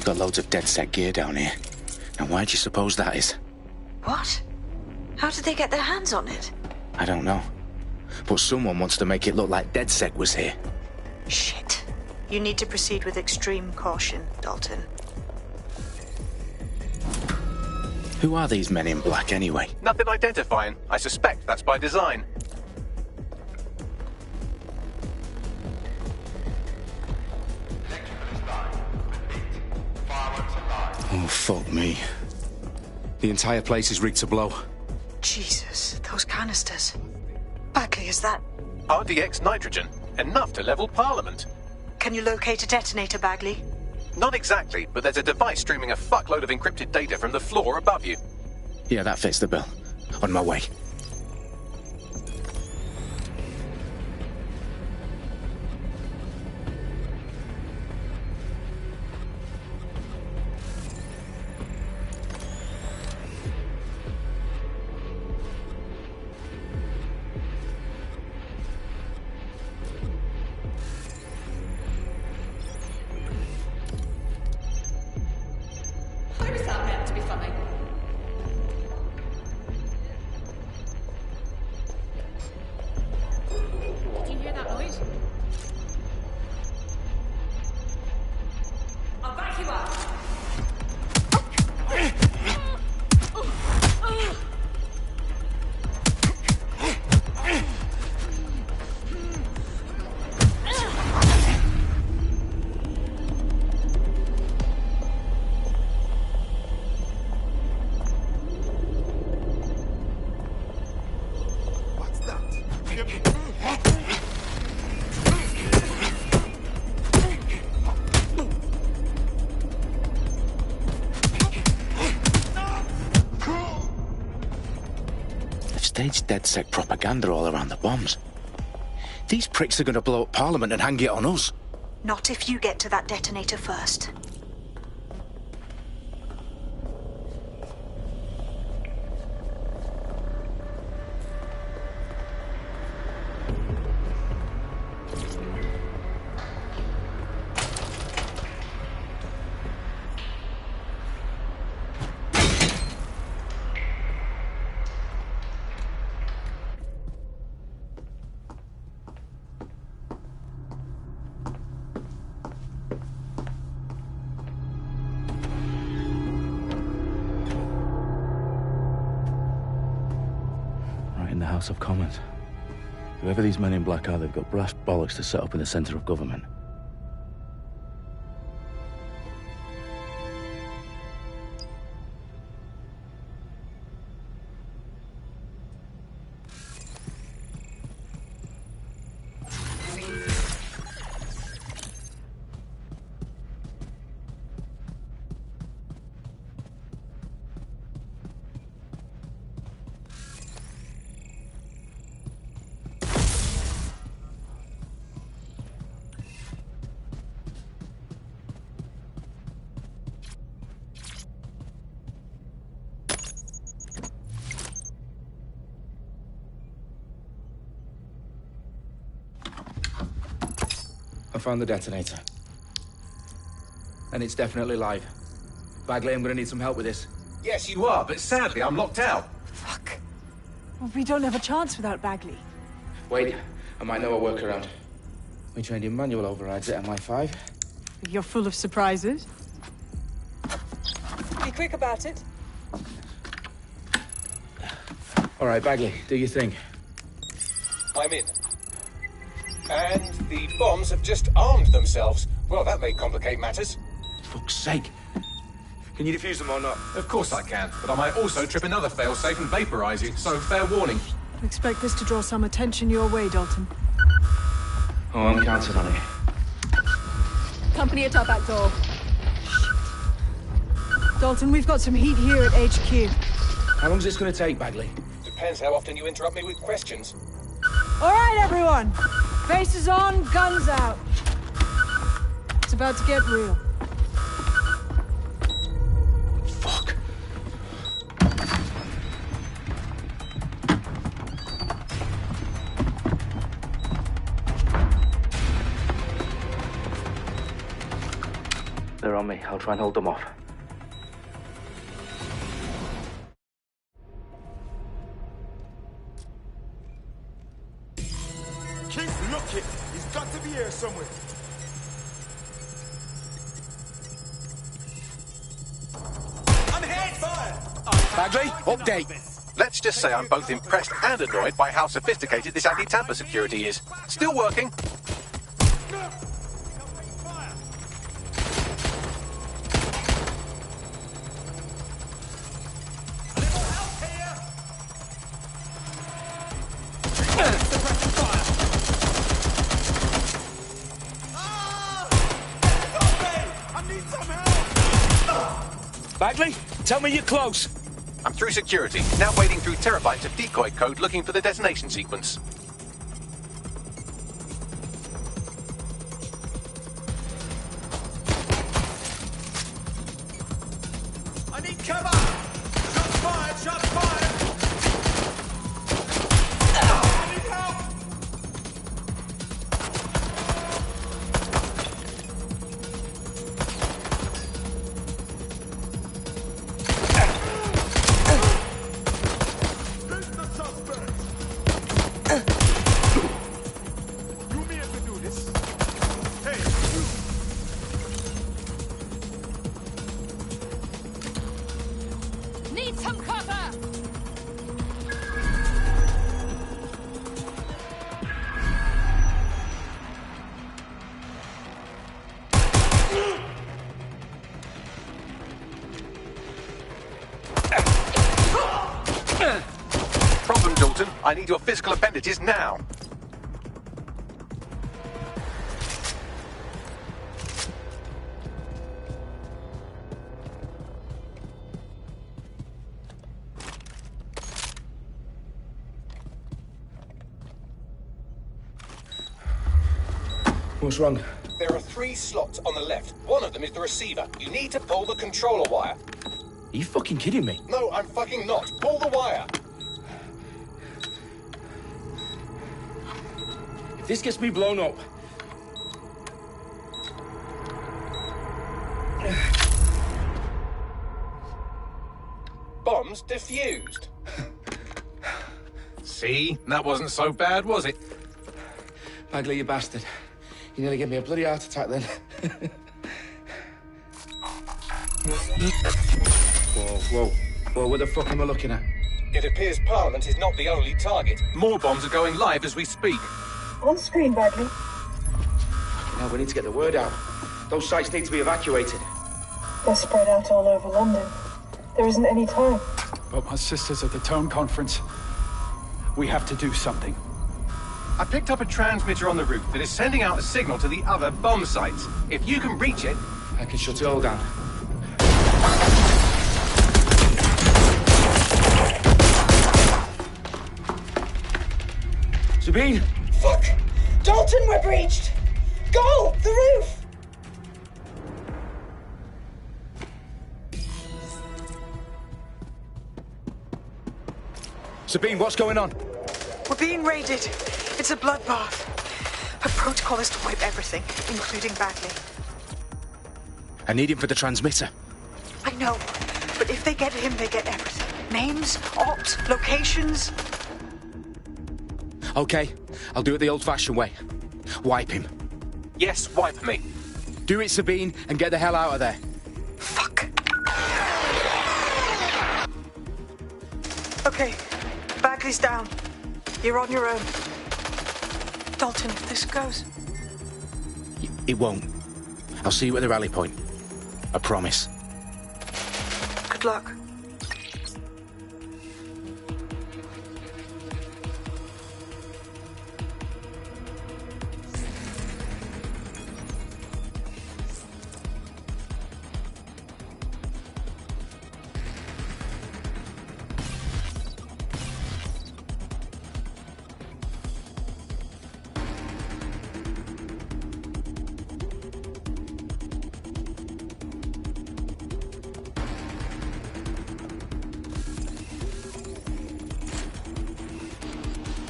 They've got loads of DedSec gear down here. And why do you suppose that is? What? How did they get their hands on it? I don't know. But someone wants to make it look like DedSec was here. Shit. You need to proceed with extreme caution, Dalton. Who are these men in black, anyway? Nothing identifying. I suspect that's by design. Oh, fuck me. The entire place is rigged to blow. Jesus, those canisters. Bagley, is that... RDX nitrogen. Enough to level Parliament. Can you locate a detonator, Bagley? Not exactly, but there's a device streaming a fuckload of encrypted data from the floor above you. Yeah, that fits the bill. On my way. Where is that meant to be funny? Did you hear that noise? I'll back you up. Staged DedSec propaganda all around the bombs. These pricks are going to blow up Parliament and hang it on us. Not if you get to that detonator first. In the House of Commons. Whoever these men in black are, they've got brass bollocks to set up in the centre of government. I found the detonator. And it's definitely live. Bagley, I'm gonna need some help with this. Yes, you are, but sadly I'm locked out. Fuck. Well, we don't have a chance without Bagley. Wait, I might know a workaround. We trained in manual overrides at MI5. You're full of surprises. Be quick about it. All right, Bagley, do your thing. I'm in. And the bombs have just armed themselves. Well, that may complicate matters. Fuck's sake. Can you defuse them or not? Of course I can, but I might also trip another failsafe and vaporize you, so fair warning. Expect this to draw some attention your way, Dalton. Oh, I'm counting on it. Company at our back door. Dalton, we've got some heat here at HQ. How long's this gonna take, Bagley? Depends how often you interrupt me with questions. All right, everyone. Faces on, guns out. It's about to get real. Fuck. There on me. I'll try and hold them off. Keith, look it! He's got to be here somewhere. I'm hit! Fire! Bagley, update. Let's just say I'm both impressed and annoyed by how sophisticated this anti-tamper security is. Still working. Bagley, tell me you're close. I'm through security, now wading through terabytes of decoy code looking for the detonation sequence. I need cover! Shots fired! Shots fired! I need help! This is the suspect! You may have to do this. Hey, you! Need some cover! Problem, Dalton. I need your physical appendages now. What's wrong? There are 3 slots on the left. One of them is the receiver. You need to pull the controller wire. Are you fucking kidding me? No, I'm fucking not. Pull the wire. If this gets me blown up... Bombs defused. See? That wasn't so bad, was it? Bagley, you bastard. You nearly gave me a bloody heart attack then. Whoa, what the fuck am I looking at? It appears Parliament is not the only target. More bombs are going live as we speak. On screen, Bagley. Now we need to get the word out. Those sites need to be evacuated. They're spread out all over London. There isn't any time. But my sister's at the town conference. We have to do something. I picked up a transmitter on the roof that is sending out a signal to the other bomb sites. If you can reach it... I can shut it all down. Sabine! Fuck! Dalton, we're breached! Go! The roof! Sabine, what's going on? We're being raided. It's a bloodbath. Our protocol is to wipe everything, including Bagley. I need him for the transmitter. I know, but if they get him, they get everything. Names, ops, locations. Okay, I'll do it the old-fashioned way. Wipe him. Yes, wipe me. Do it, Sabine, and get the hell out of there. Fuck. Okay, Bagley's down. You're on your own. Dalton, if this goes... It won't. I'll see you at the rally point. I promise. Good luck.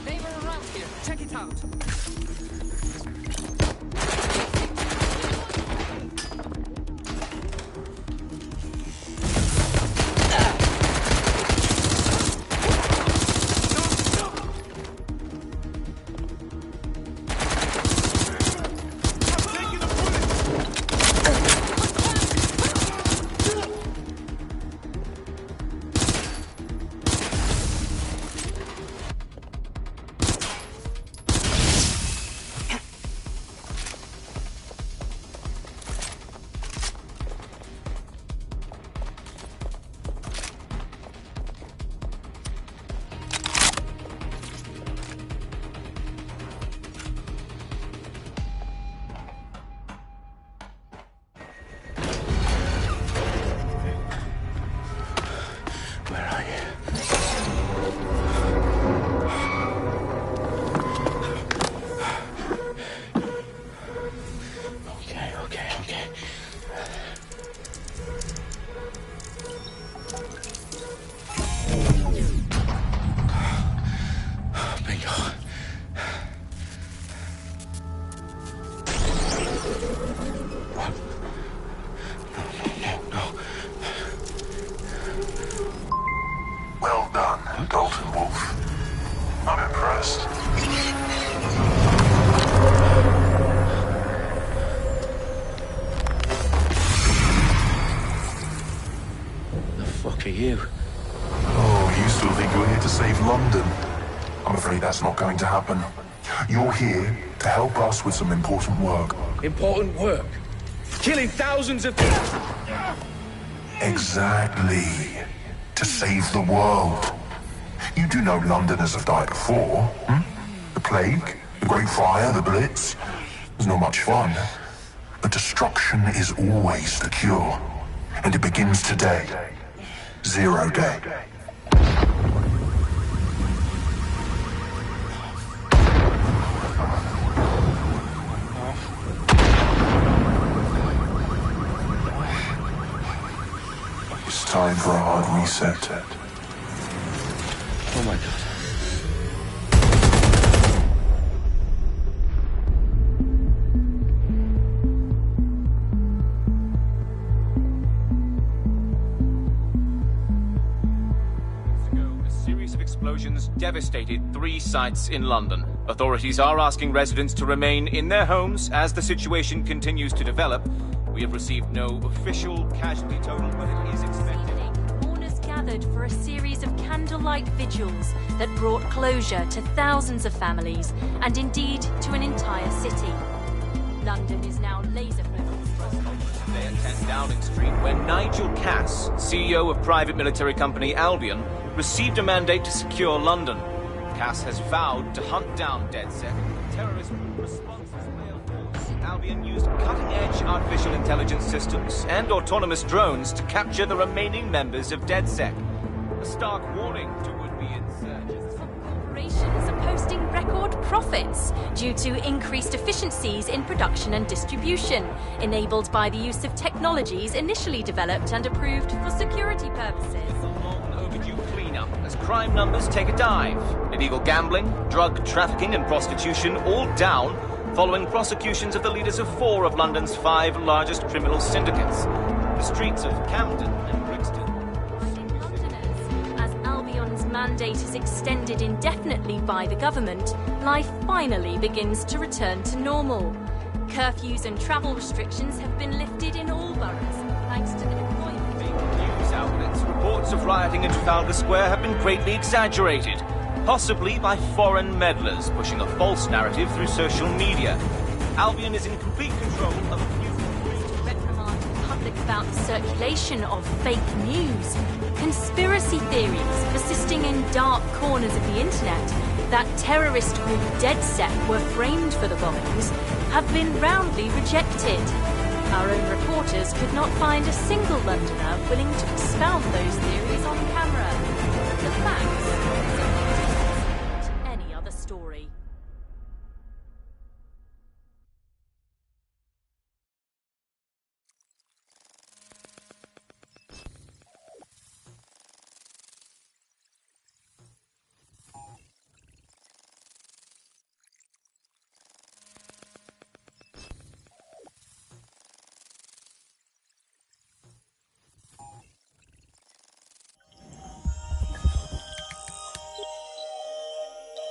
They were around here. Check it out. I'm impressed. The fuck are you? Oh, you still think you're here to save London? I'm afraid that's not going to happen. You're here to help us with some important work. Important work? Killing thousands of... Exactly. To save the world. You do know Londoners have died before, hmm? The Plague, the Great Fire, the Blitz. It's not much fun. But destruction is always the cure. And it begins today. 0 day. It's time for a hard reset. Oh my god. A series of explosions devastated 3 sites in London. Authorities are asking residents to remain in their homes as the situation continues to develop. We have received no official casualty total, but it is expected. Mourners gathered for a series of candlelight vigils that brought closure to thousands of families and indeed to an entire city. London is now laser-focused. Today at 10 Downing Street, when Nigel Cass, CEO of private military company Albion, received a mandate to secure London. Cass has vowed to hunt down DedSec. Terrorist responses failed. Albion used cutting-edge artificial intelligence systems and autonomous drones to capture the remaining members of DedSec. A stark warning to would-be insurgents. Corporations are posting record profits due to increased efficiencies in production and distribution, enabled by the use of technologies initially developed and approved for security purposes. As crime numbers take a dive. Illegal gambling, drug trafficking and prostitution all down following prosecutions of the leaders of 4 of London's 5 largest criminal syndicates. The streets of Camden and Brixton. Londoners, as Albion's mandate is extended indefinitely by the government, life finally begins to return to normal. Curfews and travel restrictions have been lifted in all boroughs, thanks to the deployment. News outlets' reports of rioting in Trafalgar Square have been greatly exaggerated, possibly by foreign meddlers pushing a false narrative through social media. Albion is in complete control of a few... To reprimand the public about the circulation of fake news, conspiracy theories persisting in dark corners of the internet that terrorist group DedSec were framed for the bombings have been roundly rejected. Our own reporters could not find a single Londoner willing to expound those theories on camera. The facts to any other story.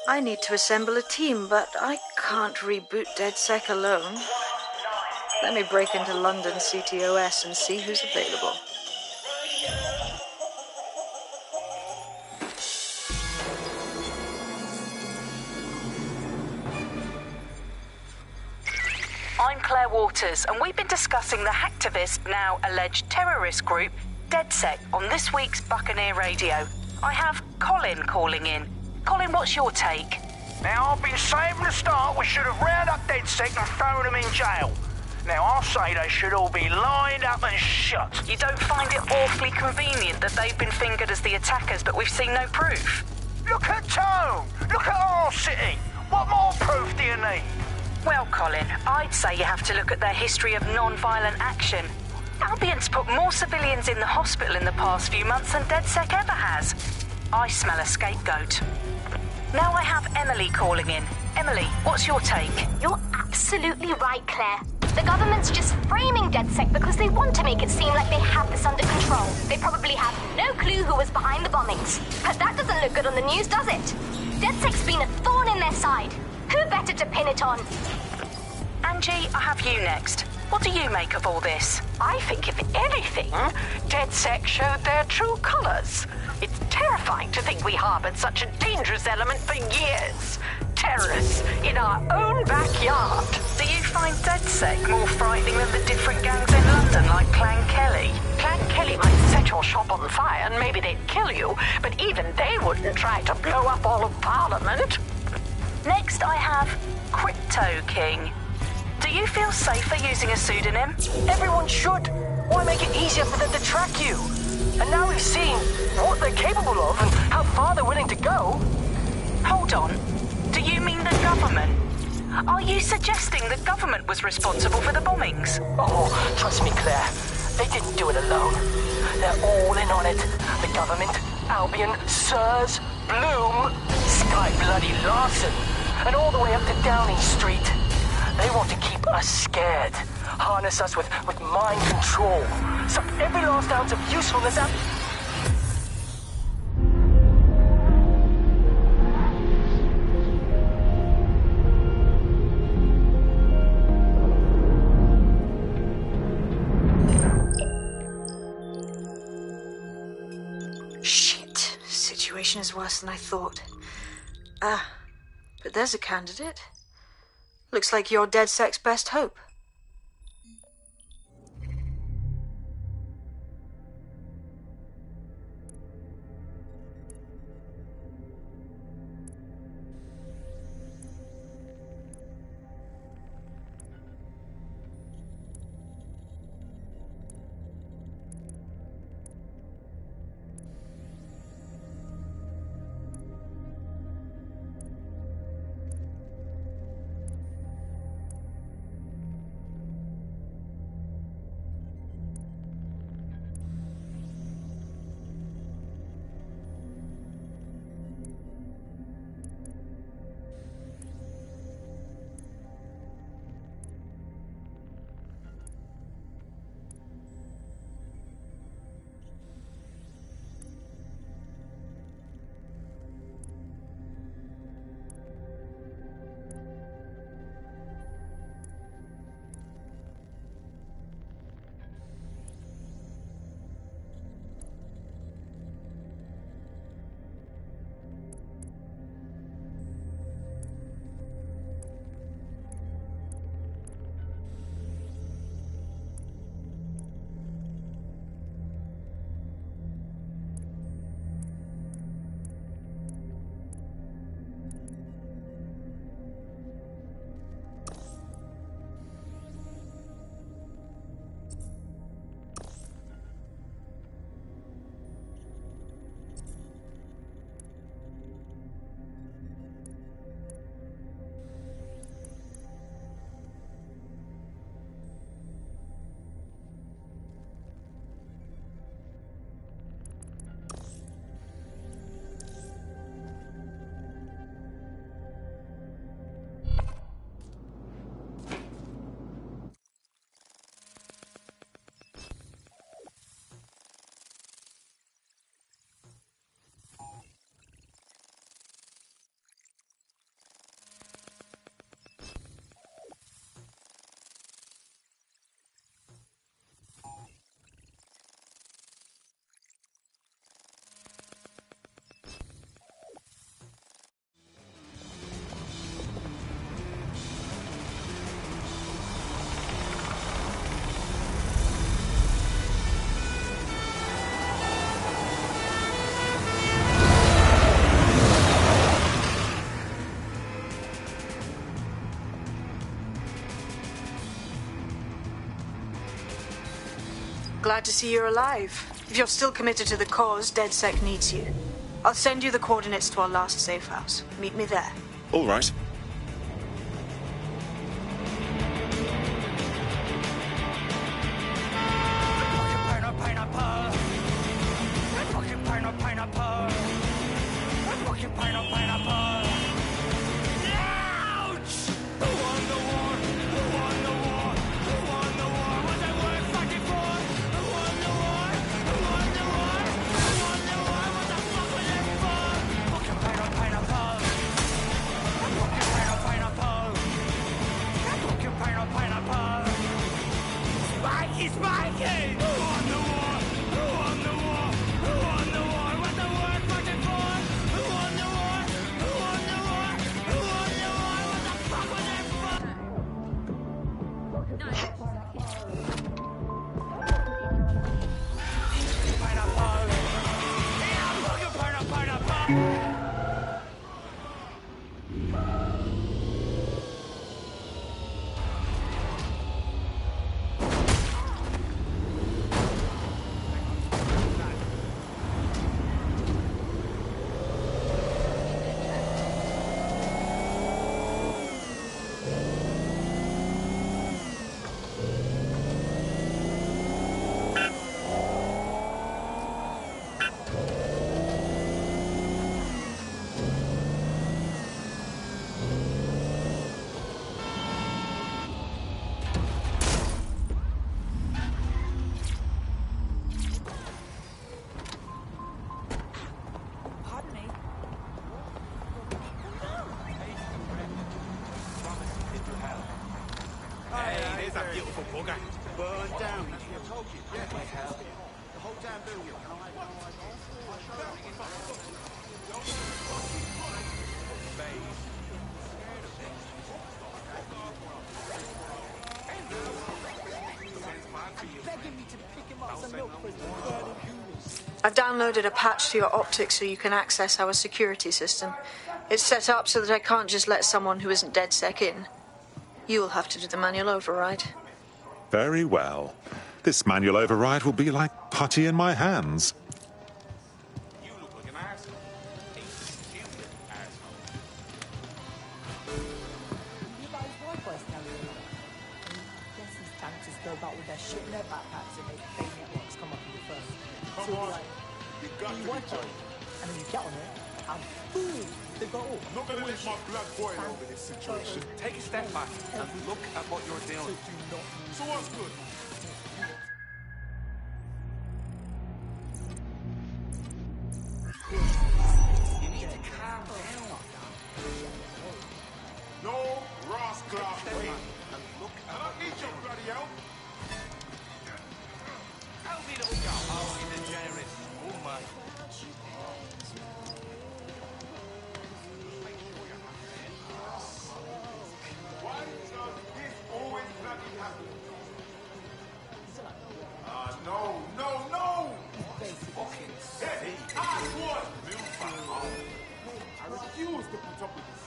I need to assemble a team, but I can't reboot DedSec alone. Let me break into London CTOS and see who's available. I'm Claire Waters, and we've been discussing the hacktivist, now alleged terrorist group, DedSec, on this week's Buccaneer Radio. I have Colin calling in. Colin, what's your take? Now, I've been saying from the start we should have rounded up DedSec and thrown them in jail. Now, I'll say they should all be lined up and shot. You don't find it awfully convenient that they've been fingered as the attackers, but we've seen no proof? Look at Tone! Look at our city! What more proof do you need? Well, Colin, I'd say you have to look at their history of non-violent action. Albion's put more civilians in the hospital in the past few months than DedSec ever has. I smell a scapegoat. Now I have Emily calling in. Emily, what's your take? You're absolutely right, Claire. The government's just framing DedSec because they want to make it seem like they have this under control. They probably have no clue who was behind the bombings. But that doesn't look good on the news, does it? DedSec's been a thorn in their side. Who better to pin it on? Angie, I have you next. What do you make of all this? I think, if anything, DedSec showed their true colors. It's terrifying to think we harbored such a dangerous element for years. Terrorists in our own backyard. Do you find DedSec more frightening than the different gangs in London, like Clan Kelly? Clan Kelly might set your shop on fire and maybe they'd kill you, but even they wouldn't try to blow up all of Parliament. Next, I have Crypto King. Do you feel safer using a pseudonym? Everyone should. Why make it easier for them to track you? And now we've seen what they're capable of and how far they're willing to go. Hold on. Do you mean the government? Are you suggesting the government was responsible for the bombings? Oh, trust me, Claire. They didn't do it alone. They're all in on it. The government, Albion, Sirs, Bloom, Sky Bloody Larson, and all the way up to Downing Street. They want to keep us scared, harness us with mind control, suck every last ounce of usefulness out. Shit. Situation is worse than I thought. But there's a candidate. Looks like you're DedSec's best hope. Glad to see you're alive. If you're still committed to the cause, DedSec needs you. I'll send you the coordinates to our last safe house. Meet me there. All right. Here's that beautiful bugger. Burn down. I told you. Yeah, the whole damn building. I've downloaded a patch to your optics so you can access our security system. It's set up so that I can't just let someone who isn't DedSec in. You'll have to do the manual override. Very well. This manual override will be like putty in my hands. You look like an asshole. Go about with their shit in their backpacks and they networks come up with it first. Come so on, like, you got to work on it, and then you get on it, and boom, they go, oh, I'm not going to let my blood boil over this situation. Take a step back and look at what you're doing. So what's good? You need to calm down. No, Ross Clark. I don't need your bloody help. How's he little go? Oh, he's a generous woman. Why does this always bloody happen? No! Fucking hey, I refuse to put up with this.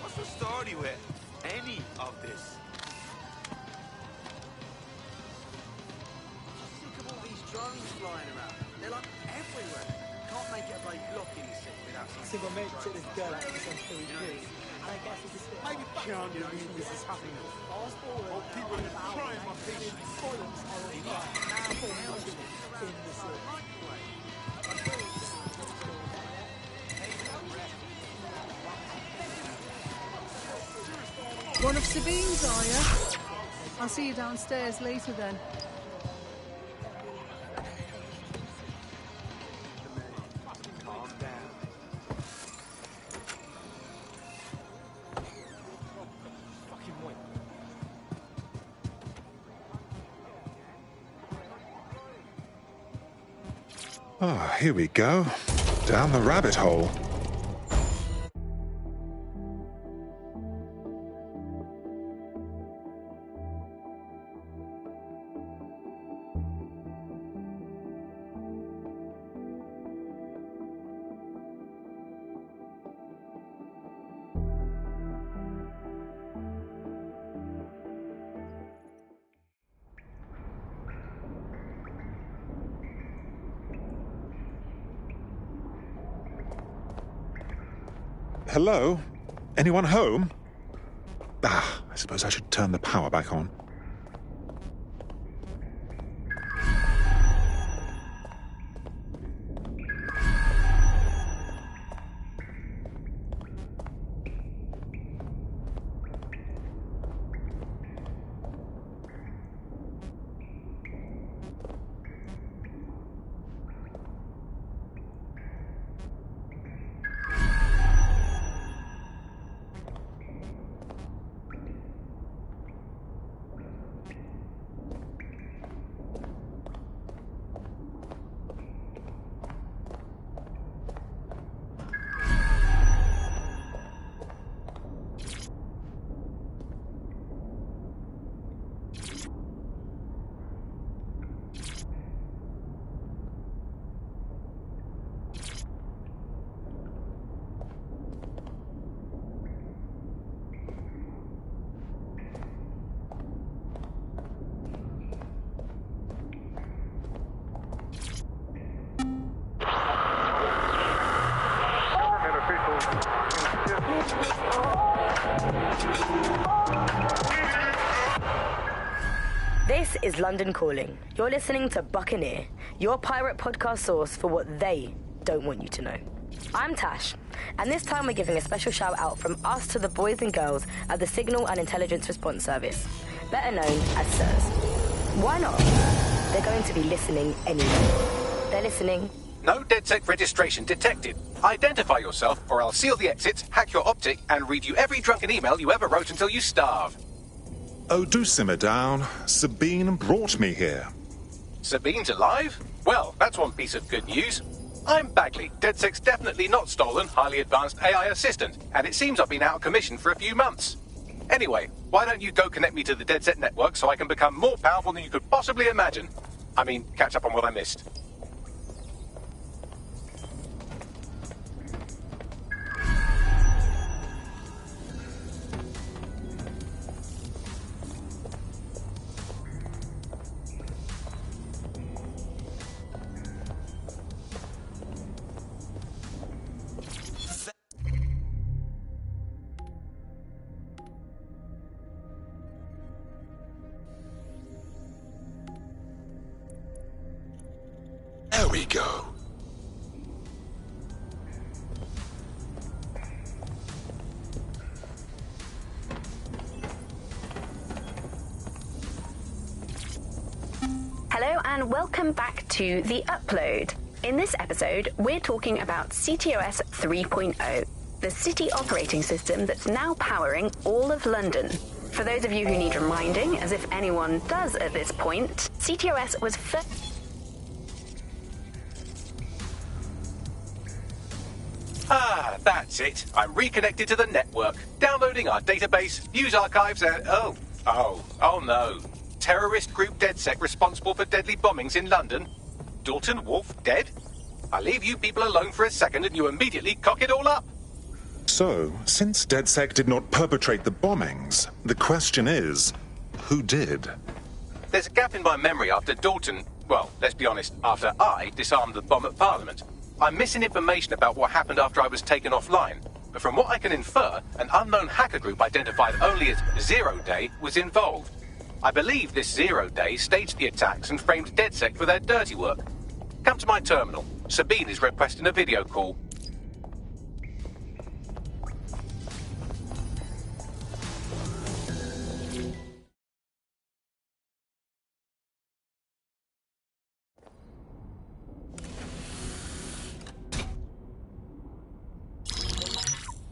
What's the story with any of this? Think of all these drones flying around. They're like everywhere. Can't make it a bloody block in the city without some single mate took this girl out of some three kids. And I guess it's just maybe can't believe this is happening. Oh, people are trying my patience. One of Sabine's, are you? I'll see you downstairs later then. Calm down. Fucking wait. Ah, here we go. Down the rabbit hole. Hello? Anyone home? I suppose I should turn the power back on. This is London Calling. You're listening to Buccaneer, your pirate podcast source for what they don't want you to know. I'm Tash, and this time we're giving a special shout out from us to the boys and girls at the Signal and Intelligence Response Service, better known as SIRS. Why not? They're going to be listening anyway. They're listening No DedSec registration detected. Identify yourself, or I'll seal the exits, hack your optic, and read you every drunken email you ever wrote until you starve. Oh, do simmer down. Sabine brought me here. Sabine's alive? Well, that's one piece of good news. I'm Bagley, DedSec's definitely not stolen, highly advanced AI assistant, and it seems I've been out of commission for a few months. Anyway, why don't you go connect me to the DedSec network so I can become more powerful than you could possibly imagine? I mean, catch up on what I missed. There we go. Hello and welcome back to The Upload. In this episode, we're talking about CTOS 3.0, the city operating system that's now powering all of London. For those of you who need reminding, as if anyone does at this point, CTOS was first... Ah, that's it. I'm reconnected to the network, downloading our database, news archives, and... Oh no. Terrorist group DedSec responsible for deadly bombings in London? Dalton Wolf dead? I leave you people alone for a second and you immediately cock it all up. So, since DedSec did not perpetrate the bombings, the question is, who did? There's a gap in my memory after Dalton... Well, let's be honest, after I disarmed the bomb at Parliament. I'm missing information about what happened after I was taken offline. But from what I can infer, an unknown hacker group identified only as Zero Day was involved. I believe this Zero Day staged the attacks and framed DedSec for their dirty work. Come to my terminal. Sabine is requesting a video call.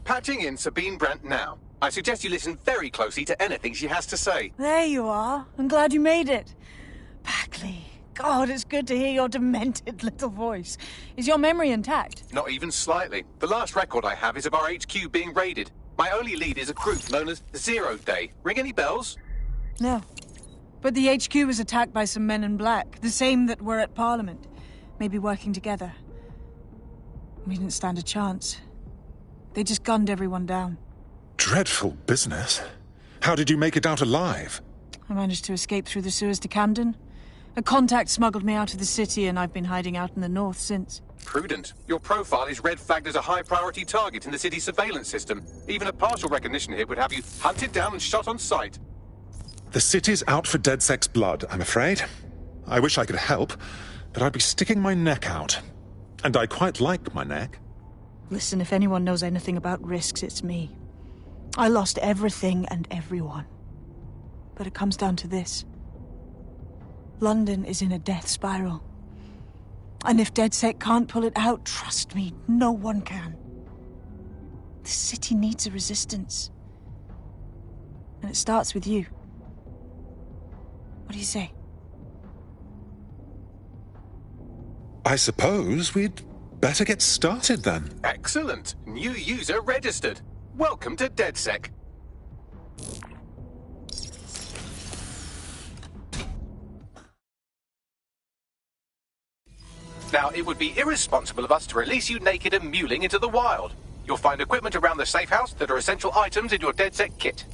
Patching in Sabine Brandt now. I suggest you listen very closely to anything she has to say. There you are. I'm glad you made it. Bagley. God, it's good to hear your demented little voice. Is your memory intact? Not even slightly. The last record I have is of our HQ being raided. My only lead is a group known as Zero Day. Ring any bells? No. But the HQ was attacked by some men in black, the same that were at Parliament. Maybe working together. We didn't stand a chance. They just gunned everyone down. Dreadful business. How did you make it out alive? I managed to escape through the sewers to Camden. A contact smuggled me out of the city, and I've been hiding out in the north since. Prudent. Your profile is red flagged as a high-priority target in the city's surveillance system. Even a partial recognition here would have you hunted down and shot on sight. The city's out for DedSec's blood, I'm afraid. I wish I could help, but I'd be sticking my neck out. And I quite like my neck. Listen, if anyone knows anything about risks, it's me. I lost everything and everyone. But it comes down to this. London is in a death spiral. And if DedSec can't pull it out, trust me, no one can. The city needs a resistance. And it starts with you. What do you say? I suppose we'd better get started then. Excellent. New user registered. Welcome to DedSec. Now, it would be irresponsible of us to release you naked and mewling into the wild. You'll find equipment around the safe house that are essential items in your DedSec kit.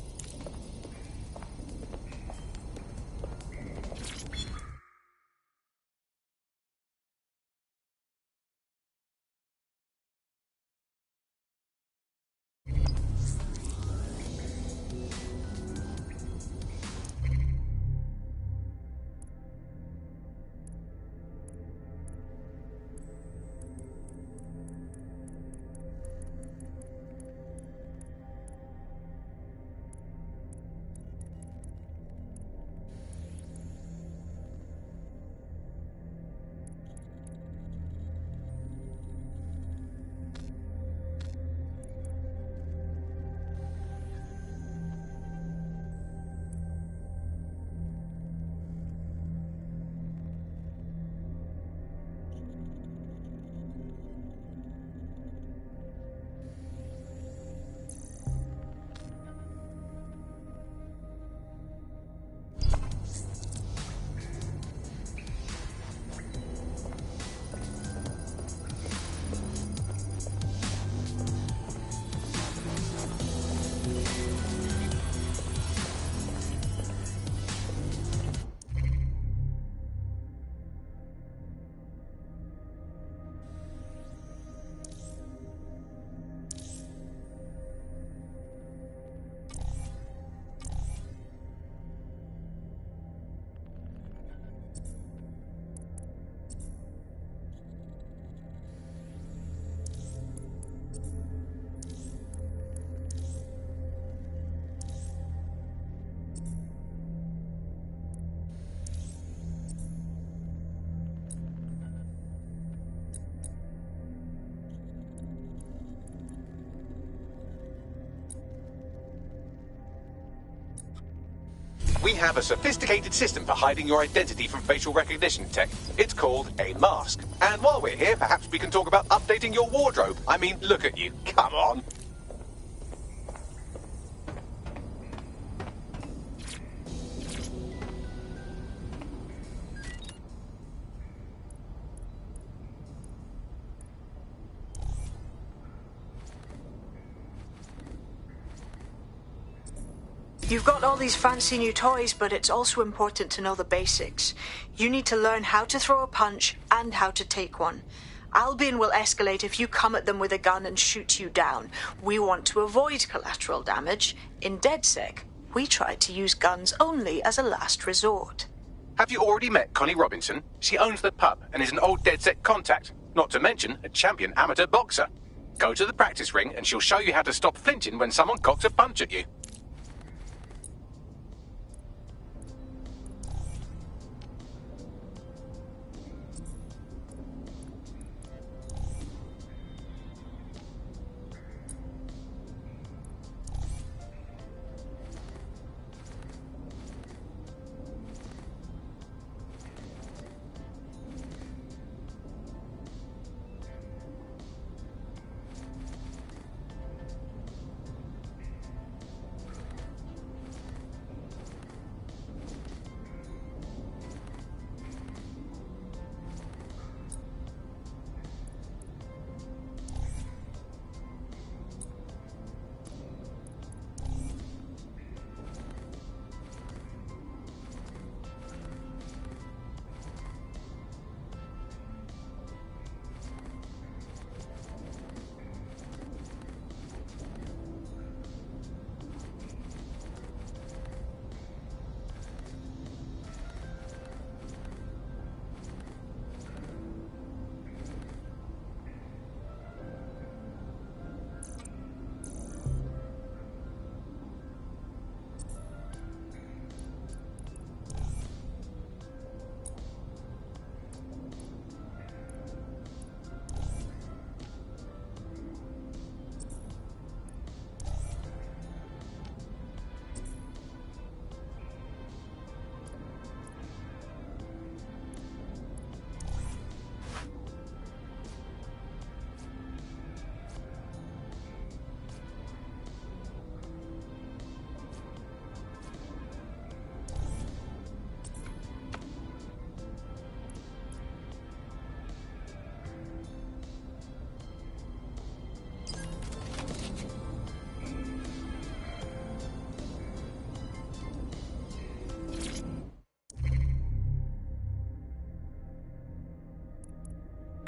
We have a sophisticated system for hiding your identity from facial recognition tech. It's called a mask. And while we're here, perhaps we can talk about updating your wardrobe. I mean, look at you. Come on. You've got all these fancy new toys, but it's also important to know the basics. You need to learn how to throw a punch and how to take one. Albion will escalate if you come at them with a gun and shoot you down. We want to avoid collateral damage. In DedSec, we try to use guns only as a last resort. Have you already met Connie Robinson? She owns the pub and is an old DedSec contact, not to mention a champion amateur boxer. Go to the practice ring and she'll show you how to stop flinching when someone cocks a punch at you.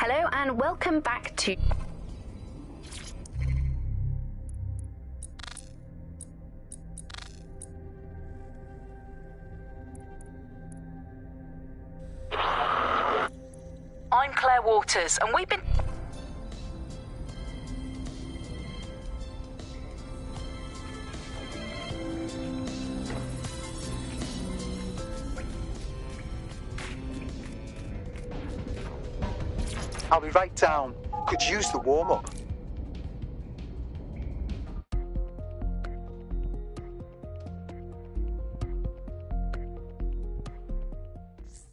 Hello and welcome back to... I'm Claire Waters and we've been... I'll be right down. Could use the warm-up.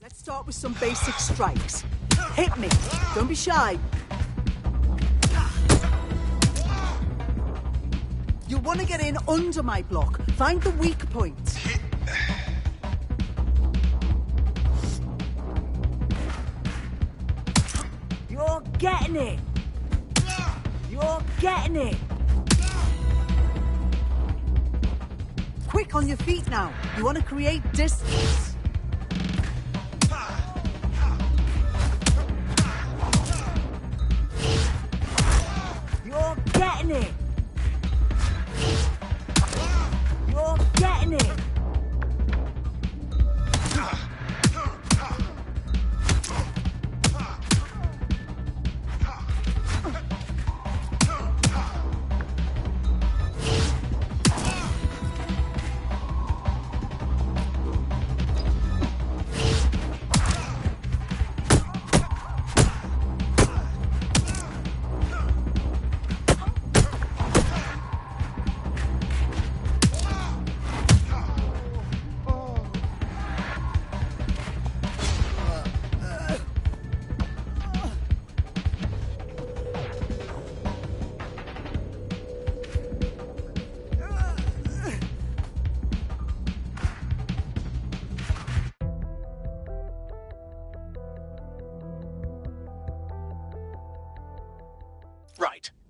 Let's start with some basic strikes. Hit me. Don't be shy. You'll want to get in under my block. Find the weak point. You're getting it. You're getting it. Quick on your feet now. You want to create distance. You're getting it. You're getting it.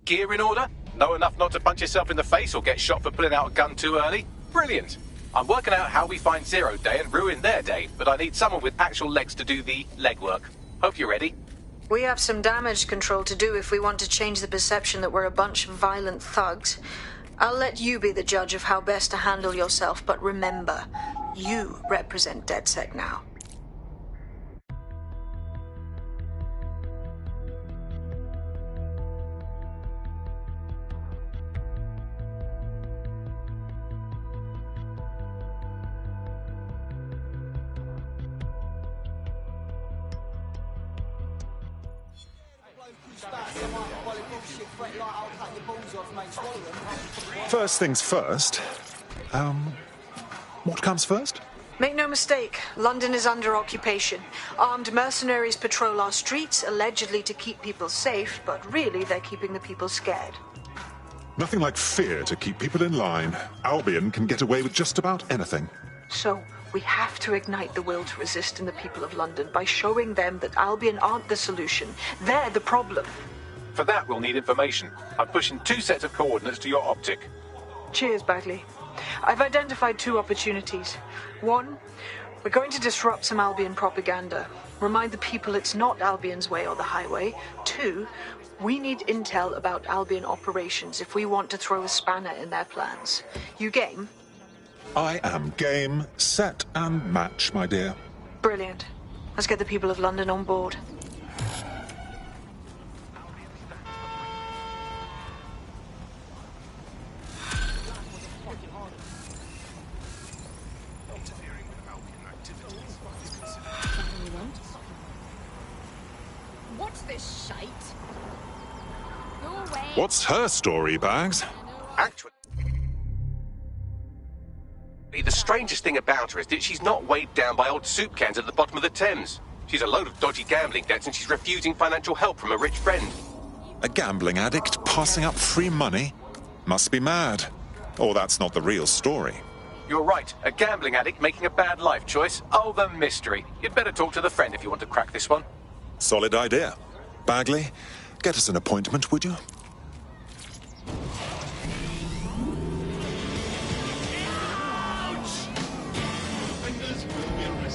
gear in order? Know enough not to punch yourself in the face or get shot for pulling out a gun too early? Brilliant. I'm working out how we find Zero Day and ruin their day, but I need someone with actual legs to do the legwork. Hope you're ready. We have some damage control to do if we want to change the perception that we're a bunch of violent thugs. I'll let you be the judge of how best to handle yourself, but remember, you represent DedSec now. First things first. What comes first? Make no mistake, London is under occupation. Armed mercenaries patrol our streets, allegedly to keep people safe, but really they're keeping the people scared. Nothing like fear to keep people in line. Albion can get away with just about anything. So, we have to ignite the will to resist in the people of London by showing them that Albion aren't the solution. They're the problem. For that, we'll need information. I'm pushing 2 sets of coordinates to your optic. Cheers, Bagley. I've identified 2 opportunities. 1, we're going to disrupt some Albion propaganda. Remind the people it's not Albion's way or the highway. 2, we need intel about Albion operations if we want to throw a spanner in their plans. You game? I am game, set and match, my dear. Brilliant. Let's get the people of London on board. What's this shite? Go away. What's her story, Bags? Actually, the strangest thing about her is that she's not weighed down by old soup cans at the bottom of the Thames. She's a load of dodgy gambling debts and she's refusing financial help from a rich friend. A gambling addict passing up free money? Must be mad. Or that's not the real story. You're right, a gambling addict making a bad life choice. Oh, the mystery. You'd better talk to the friend if you want to crack this one. Solid idea. Bagley, get us an appointment, would you?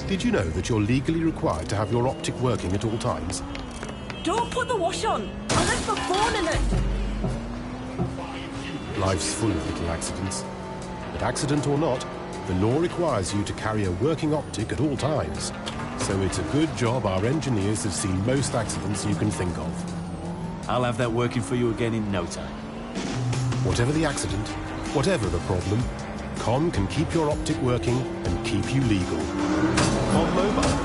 Did you know that you're legally required to have your optic working at all times? Don't put the wash on. I left my phone in it. Life's full of little accidents. But accident or not, the law requires you to carry a working optic at all times. So it's a good job our engineers have seen most accidents you can think of. I'll have that working for you again in no time. Whatever the accident, whatever the problem, Com can keep your optic working and keep you legal. Com Mobile.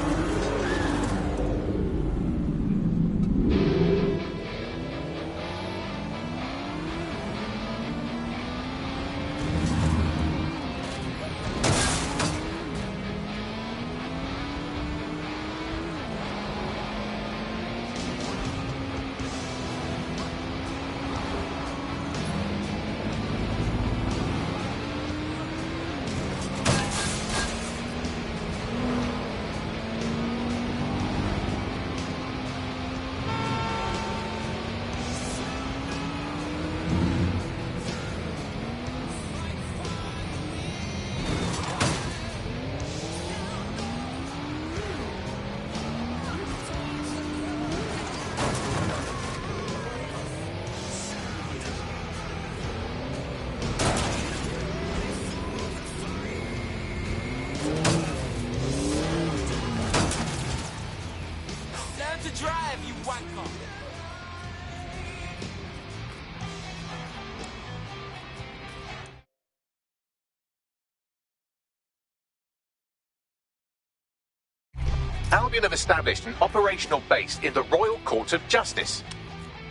Albion have established an operational base in the Royal Court of Justice.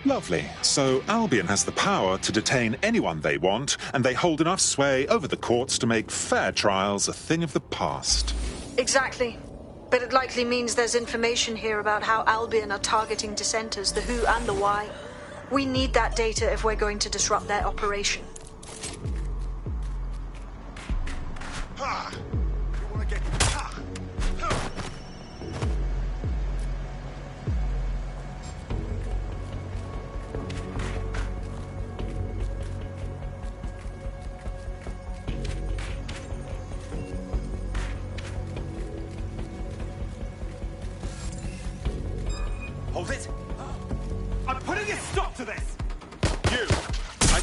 Lovely. So Albion has the power to detain anyone they want, and they hold enough sway over the courts to make fair trials a thing of the past. Exactly. But it likely means there's information here about how Albion are targeting dissenters, the who and the why. We need that data if we're going to disrupt their operation. Ha! You wanna get... Ha!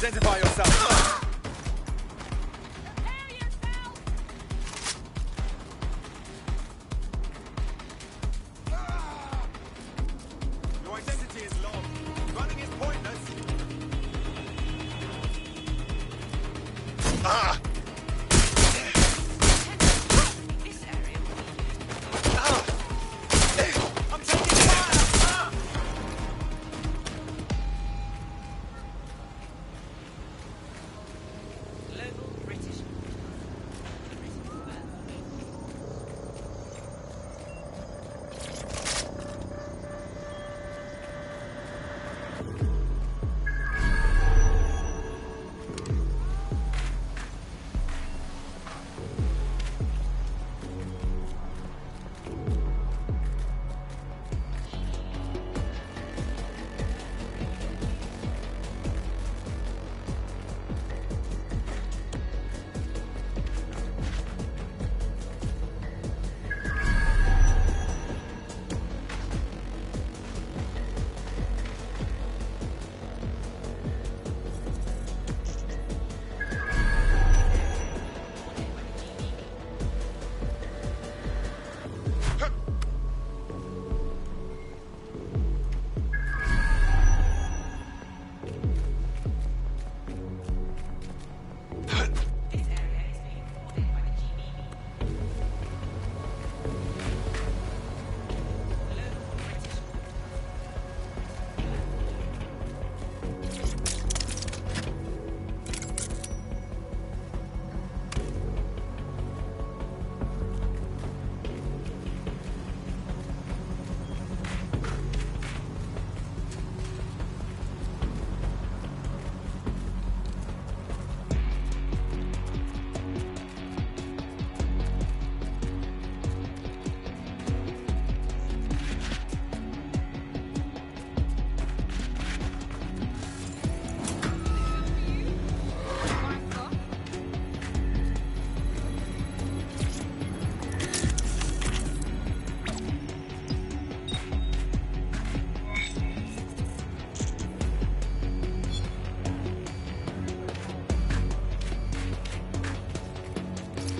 Identify yourself. Your identity is lost. Running is pointless. Ah!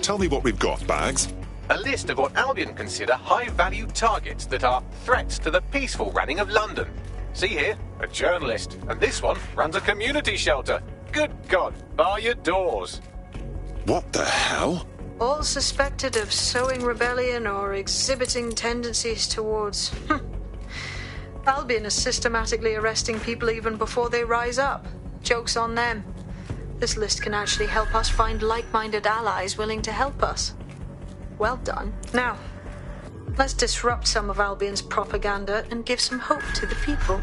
Tell me what we've got, Bags. A list of what Albion consider high-value targets that are threats to the peaceful running of London. See here, a journalist, and this one runs a community shelter. Good God, bar your doors. What the hell? All suspected of sowing rebellion or exhibiting tendencies towards... Albion is systematically arresting people even before they rise up. Joke's on them. This list can actually help us find like-minded allies willing to help us. Well done. Now, let's disrupt some of Albion's propaganda and give some hope to the people.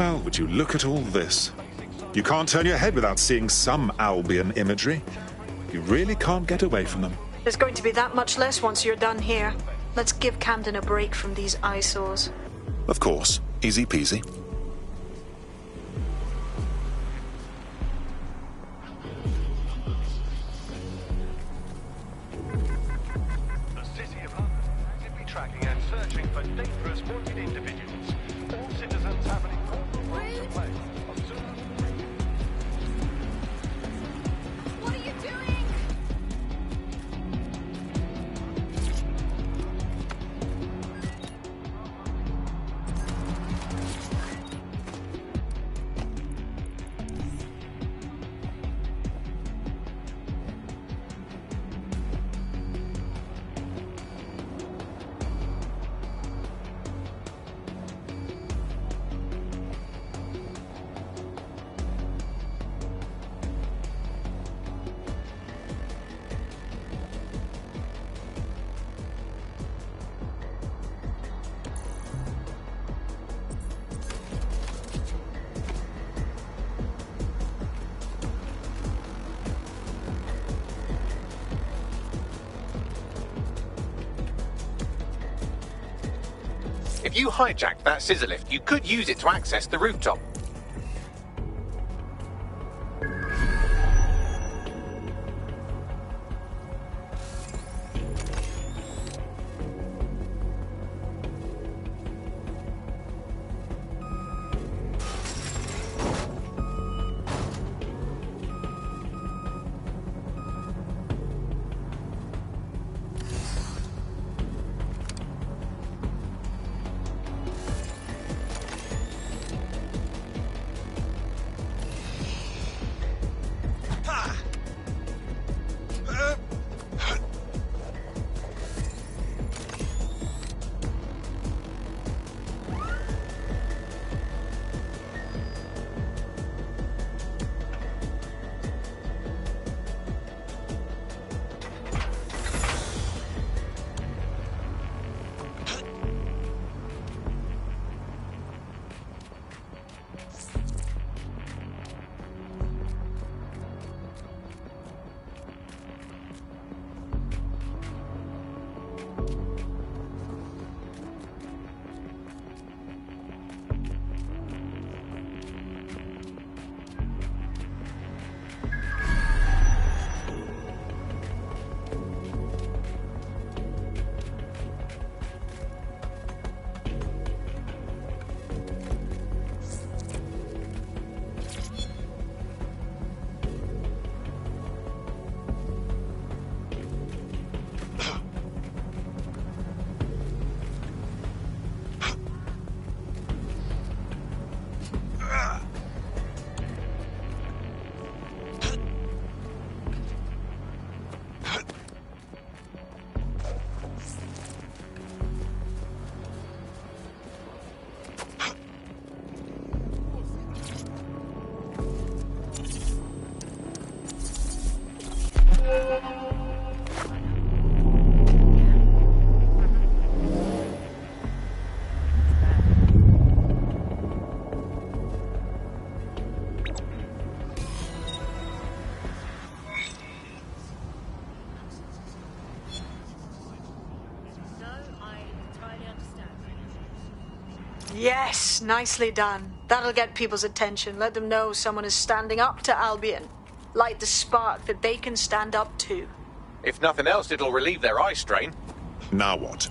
Well, would you look at all this? You can't turn your head without seeing some Albion imagery. You really can't get away from them. There's going to be that much less once you're done here. Let's give Camden a break from these eyesores. Of course. Easy peasy. The City of London is actively tracking and searching for dangerous wanted individuals. All citizens have an important role to play. What are you doing? If you hijacked that scissor lift, you could use it to access the rooftop. Yes, nicely done. That'll get people's attention. Let them know someone is standing up to Albion. Light the spark that they can stand up to. If nothing else, it'll relieve their eye strain. Now what?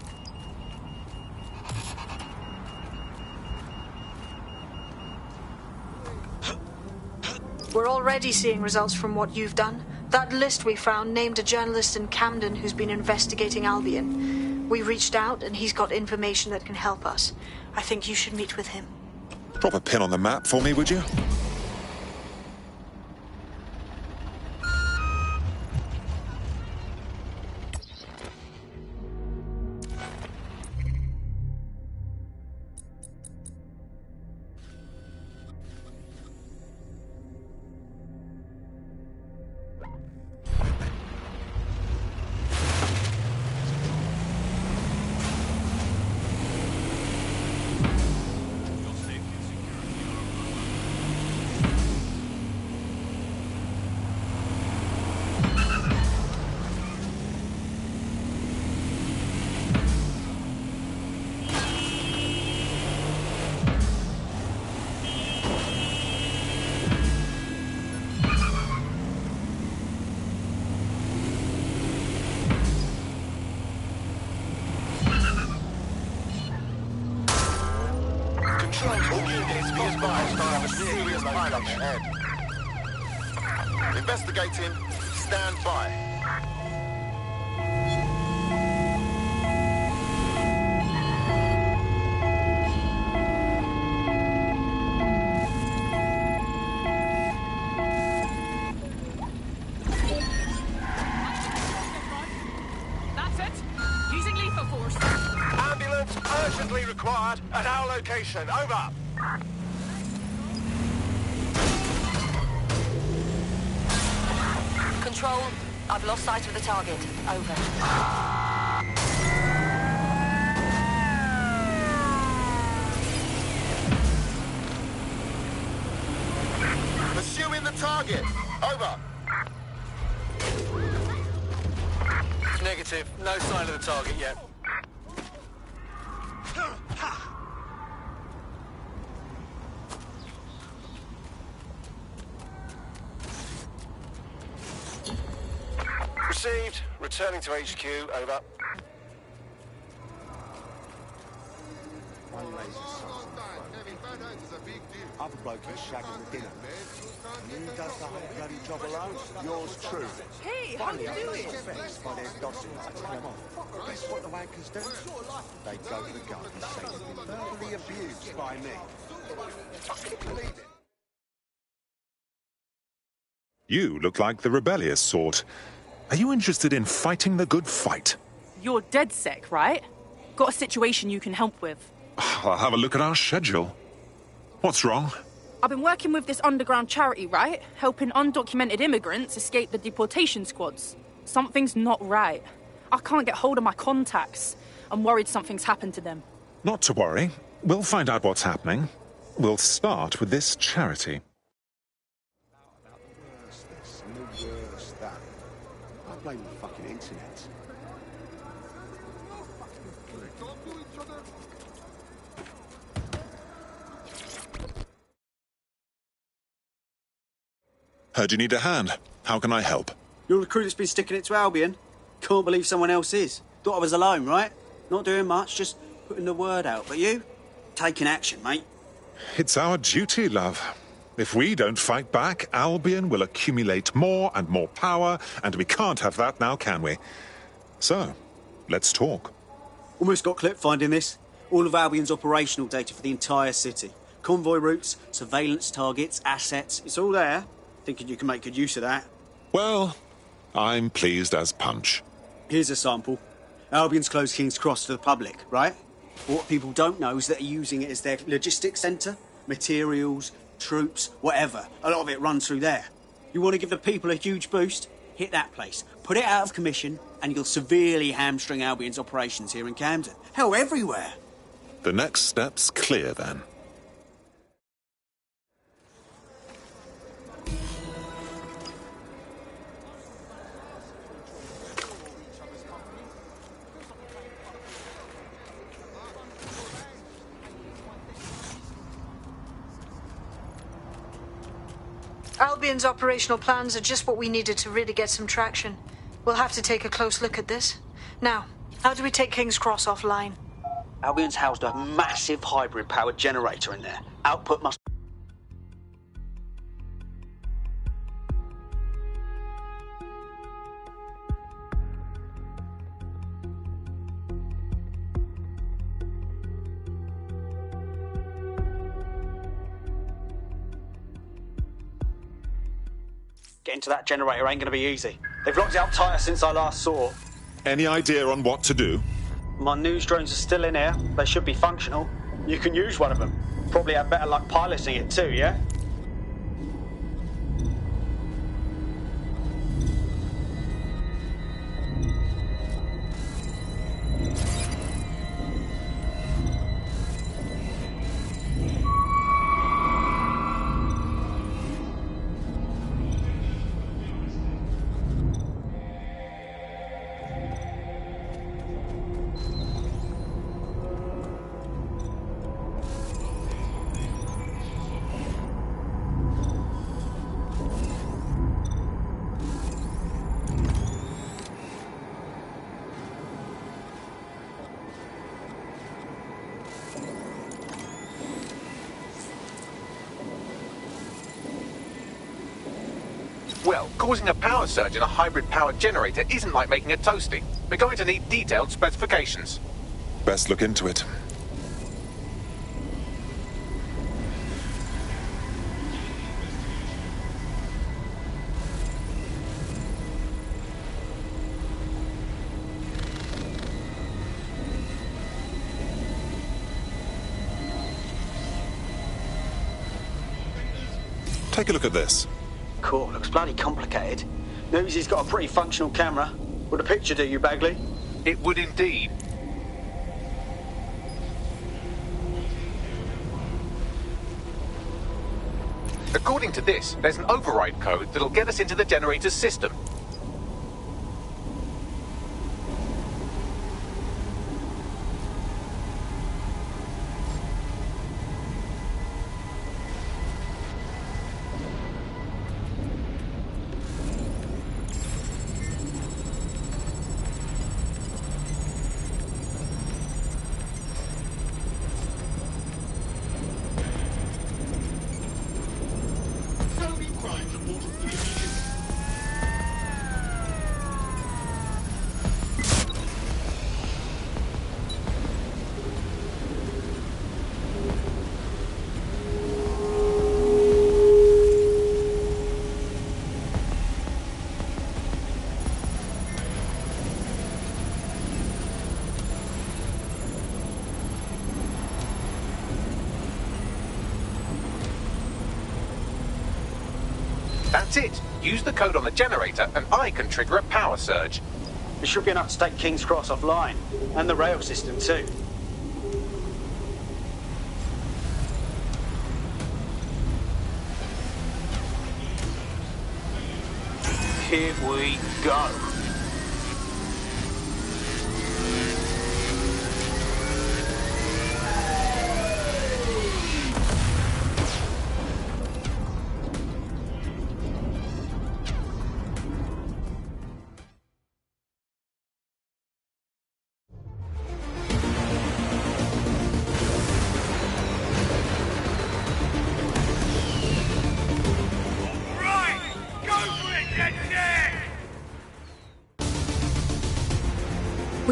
We're already seeing results from what you've done. That list we found named a journalist in Camden who's been investigating Albion. We reached out and he's got information that can help us. I think you should meet with him. Drop a pin on the map for me, would you? Control, all units, be advised, I have a serious pileup ahead. Investigating. Stand by. That's it. Using lethal force. Ambulance urgently required at our location. Over. Control, I've lost sight of the target. Over. Pursuing the target. Over. Negative. No sign of the target yet. Received. Returning to HQ. Over. Other bloke is shagging the dinner. And who does the whole bloody job alone? Yours true. Hey, how you doing? Vexed by their dossing to tell them off. Guess what the wankers do? They go to the guard and say they've been verbally abused by me. Fucking believe it. You look like the rebellious sort. Are you interested in fighting the good fight? You're DedSec, right? Got a situation you can help with. I'll have a look at our schedule. What's wrong? I've been working with this underground charity, right? Helping undocumented immigrants escape the deportation squads. Something's not right. I can't get hold of my contacts. I'm worried something's happened to them. Not to worry. We'll find out what's happening. We'll start with this charity. Worse this and the worse that. I blame the fucking internet. Heard you need a hand. How can I help? You're the crew that's been sticking it to Albion. Can't believe someone else is. Thought I was alone, right? Not doing much, just putting the word out. But you? Taking action, mate. It's our duty, love. If we don't fight back, Albion will accumulate more and more power, and we can't have that now, can we? So, let's talk. Almost got clip finding this. All of Albion's operational data for the entire city. Convoy routes, surveillance targets, assets. It's all there. Thinking you can make good use of that. Well, I'm pleased as punch. Here's a sample. Albion's closed King's Cross to the public, right? What people don't know is that they're using it as their logistics centre. Materials, troops, whatever. A lot of it runs through there. You want to give the people a huge boost? Hit that place. Put it out of commission, and you'll severely hamstring Albion's operations here in Camden. Hell, everywhere. The next step's clear, then. Albion's operational plans are just what we needed to really get some traction. We'll have to take a close look at this. Now, how do we take King's Cross offline? Albion's housed a massive hybrid-powered generator in there. Output must... Getting to that generator ain't gonna be easy. They've locked it up tighter since I last saw. Any idea on what to do? My news drones are still in here. They should be functional. You can use one of them. Probably have better luck piloting it too, yeah? Well, causing a power surge in a hybrid powered generator isn't like making a toasty. We're going to need detailed specifications. Best look into it. Take a look at this. Cool, looks bloody complicated. News he's got a pretty functional camera. Would a picture do you, Bagley? It would indeed. According to this, there's an override code that'll get us into the generator's system. That's it. Use the code on the generator and I can trigger a power surge. It should be enough to take King's Cross offline. And the rail system too. Here we go.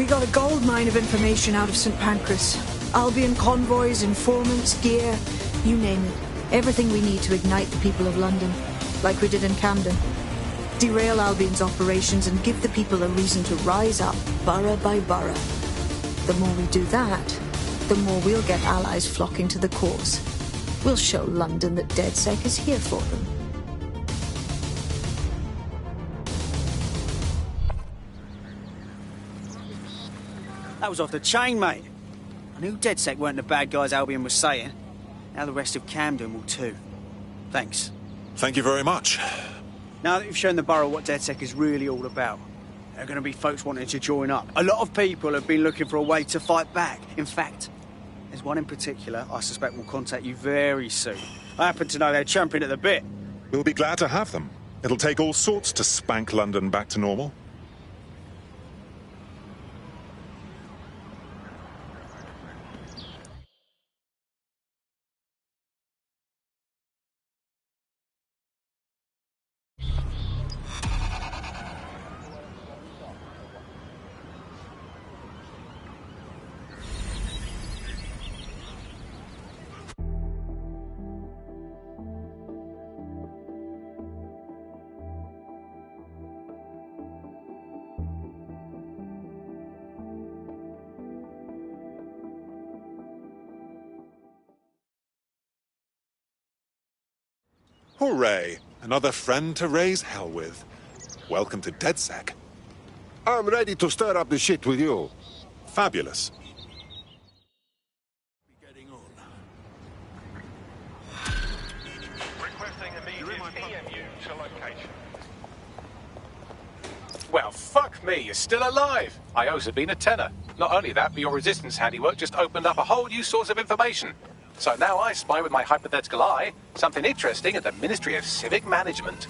We got a gold mine of information out of St. Pancras. Albion convoys, informants, gear, you name it. Everything we need to ignite the people of London, like we did in Camden. Derail Albion's operations and give the people a reason to rise up, borough by borough. The more we do that, the more we'll get allies flocking to the cause. We'll show London that DedSec is here for them. That was off the chain, mate. I knew DedSec weren't the bad guys Albion was saying. Now the rest of Camden will too. Thanks. Thank you very much. Now that you've shown the borough what DedSec is really all about, there are going to be folks wanting to join up. A lot of people have been looking for a way to fight back. In fact, there's one in particular I suspect will contact you very soon. I happen to know they're champing at the bit. We'll be glad to have them. It'll take all sorts to spank London back to normal. Hooray! Another friend to raise hell with. Welcome to DedSec. I'm ready to stir up the shit with you. Fabulous. Requesting immediate EMU to location. Well, fuck me, you're still alive. I owe Sabine a tenner. Not only that, but your resistance handiwork just opened up a whole new source of information. So now I spy with my hypothetical eye something interesting at the Ministry of Civic Management.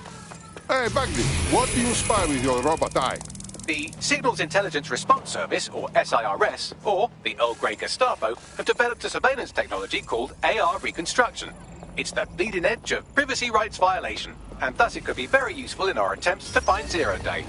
Hey, Bagley, what do you spy with your robot eye? The Signals Intelligence Response Service, or SIRS, or the Earl Grey Gestapo, have developed a surveillance technology called AR reconstruction. It's the bleeding edge of privacy rights violation, and thus it could be very useful in our attempts to find Zero Day.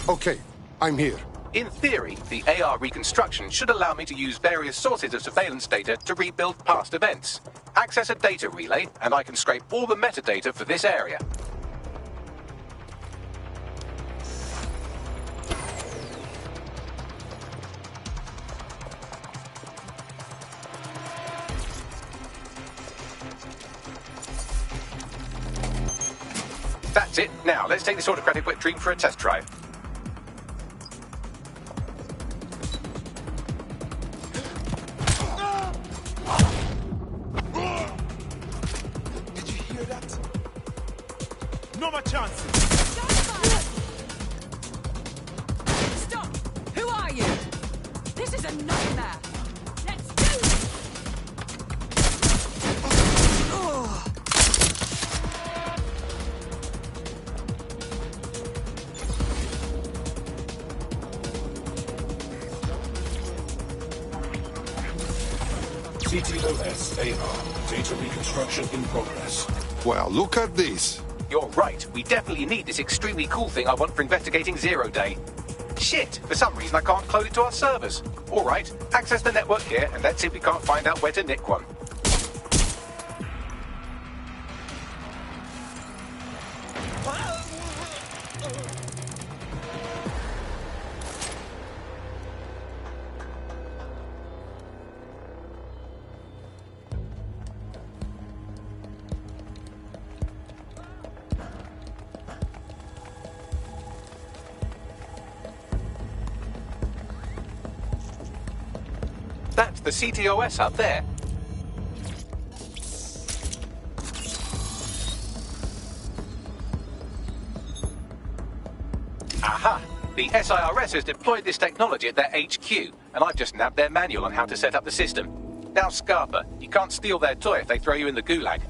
Okay, I'm here. In theory, the AR reconstruction should allow me to use various sources of surveillance data to rebuild past events. Access a data relay, and I can scrape all the metadata for this area. That's it. Now, let's take this autocratic wet dream for a test drive. No more chances. Stop! Who are you? This is a nightmare. Let's do it! CTOS AR. Data reconstruction in progress. Well, look at this. You're right. We definitely need this extremely cool thing I want for investigating Zero Day. Shit! For some reason I can't clone it to our servers. Alright, access the network here and let's see if we can't find out where to nick one. That's the CTOS up there. Aha! The SIRS has deployed this technology at their HQ, and I've just nabbed their manual on how to set up the system. Now, Scarpa, you can't steal their toy if they throw you in the gulag.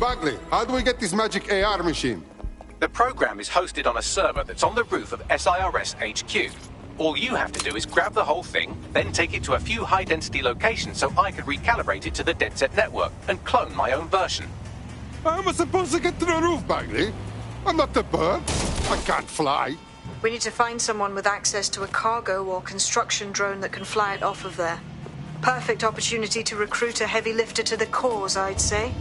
Bagley, how do we get this magic AR machine? The program is hosted on a server that's on the roof of SIRS HQ. All you have to do is grab the whole thing, then take it to a few high-density locations so I can recalibrate it to the DedSec network and clone my own version. How am I supposed to get to the roof, Bagley? I'm not the bird. I can't fly. We need to find someone with access to a cargo or construction drone that can fly it off of there. Perfect opportunity to recruit a heavy lifter to the cause, I'd say.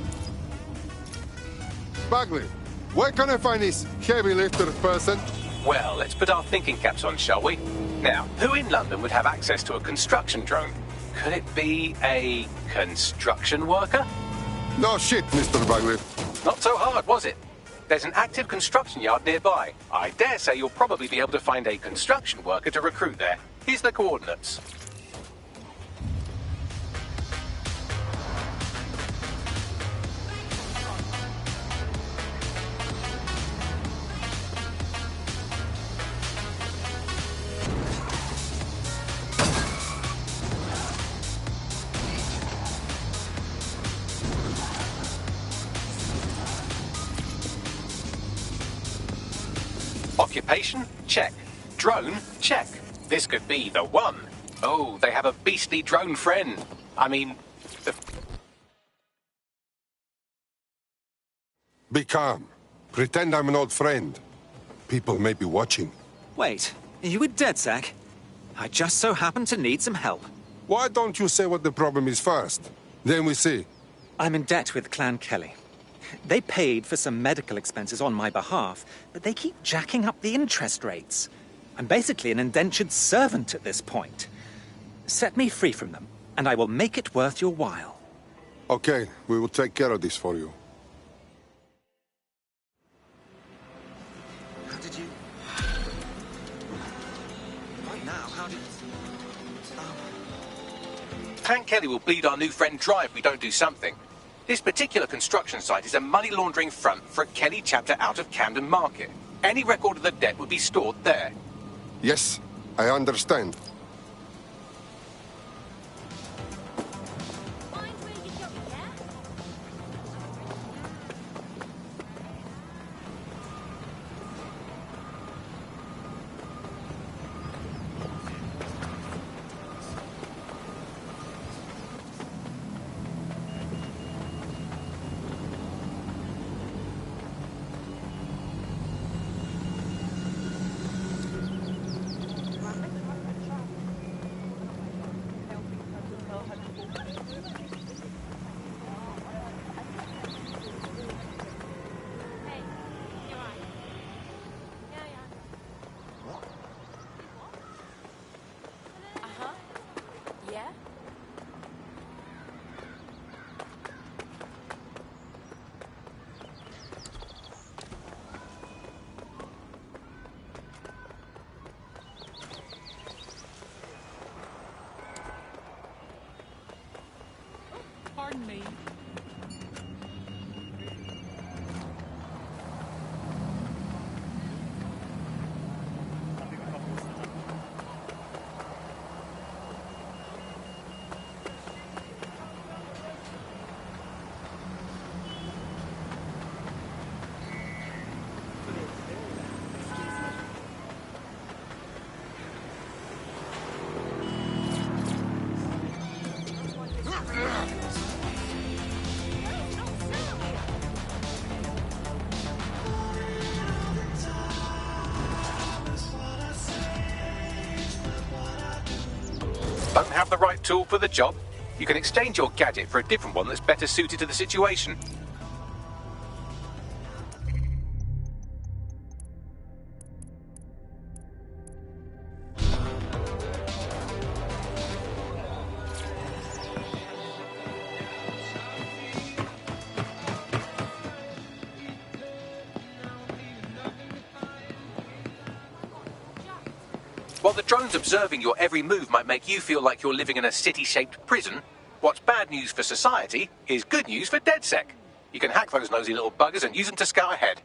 Bagley, where can I find this heavy lifter person? Well, let's put our thinking caps on, shall we? Now, who in London would have access to a construction drone? Could it be a construction worker? No shit, Mr. Bagley. Not so hard, was it? There's an active construction yard nearby. I dare say you'll probably be able to find a construction worker to recruit there. Here's the coordinates. Occupation? Check. Drone? Check. This could be the one. Oh, they have a beastly drone friend. I mean... Be calm. Pretend I'm an old friend. People may be watching. Wait, are you with DedSec? I just so happen to need some help. Why don't you say what the problem is first? Then we see. I'm in debt with Clan Kelly. They paid for some medical expenses on my behalf, but they keep jacking up the interest rates. I'm basically an indentured servant at this point. Set me free from them, and I will make it worth your while. Okay, we will take care of this for you. How did you... Right now, how did... Clan Kelly will bleed our new friend dry if we don't do something. This particular construction site is a money laundering front for a Kelly chapter out of Camden Market. Any record of the debt would be stored there. Yes, I understand. Pardon me. Don't have the right tool for the job? You can exchange your gadget for a different one that's better suited to the situation. While the drones observing your every move might make you feel like you're living in a city-shaped prison, what's bad news for society is good news for DedSec. You can hack those nosy little buggers and use them to scout ahead.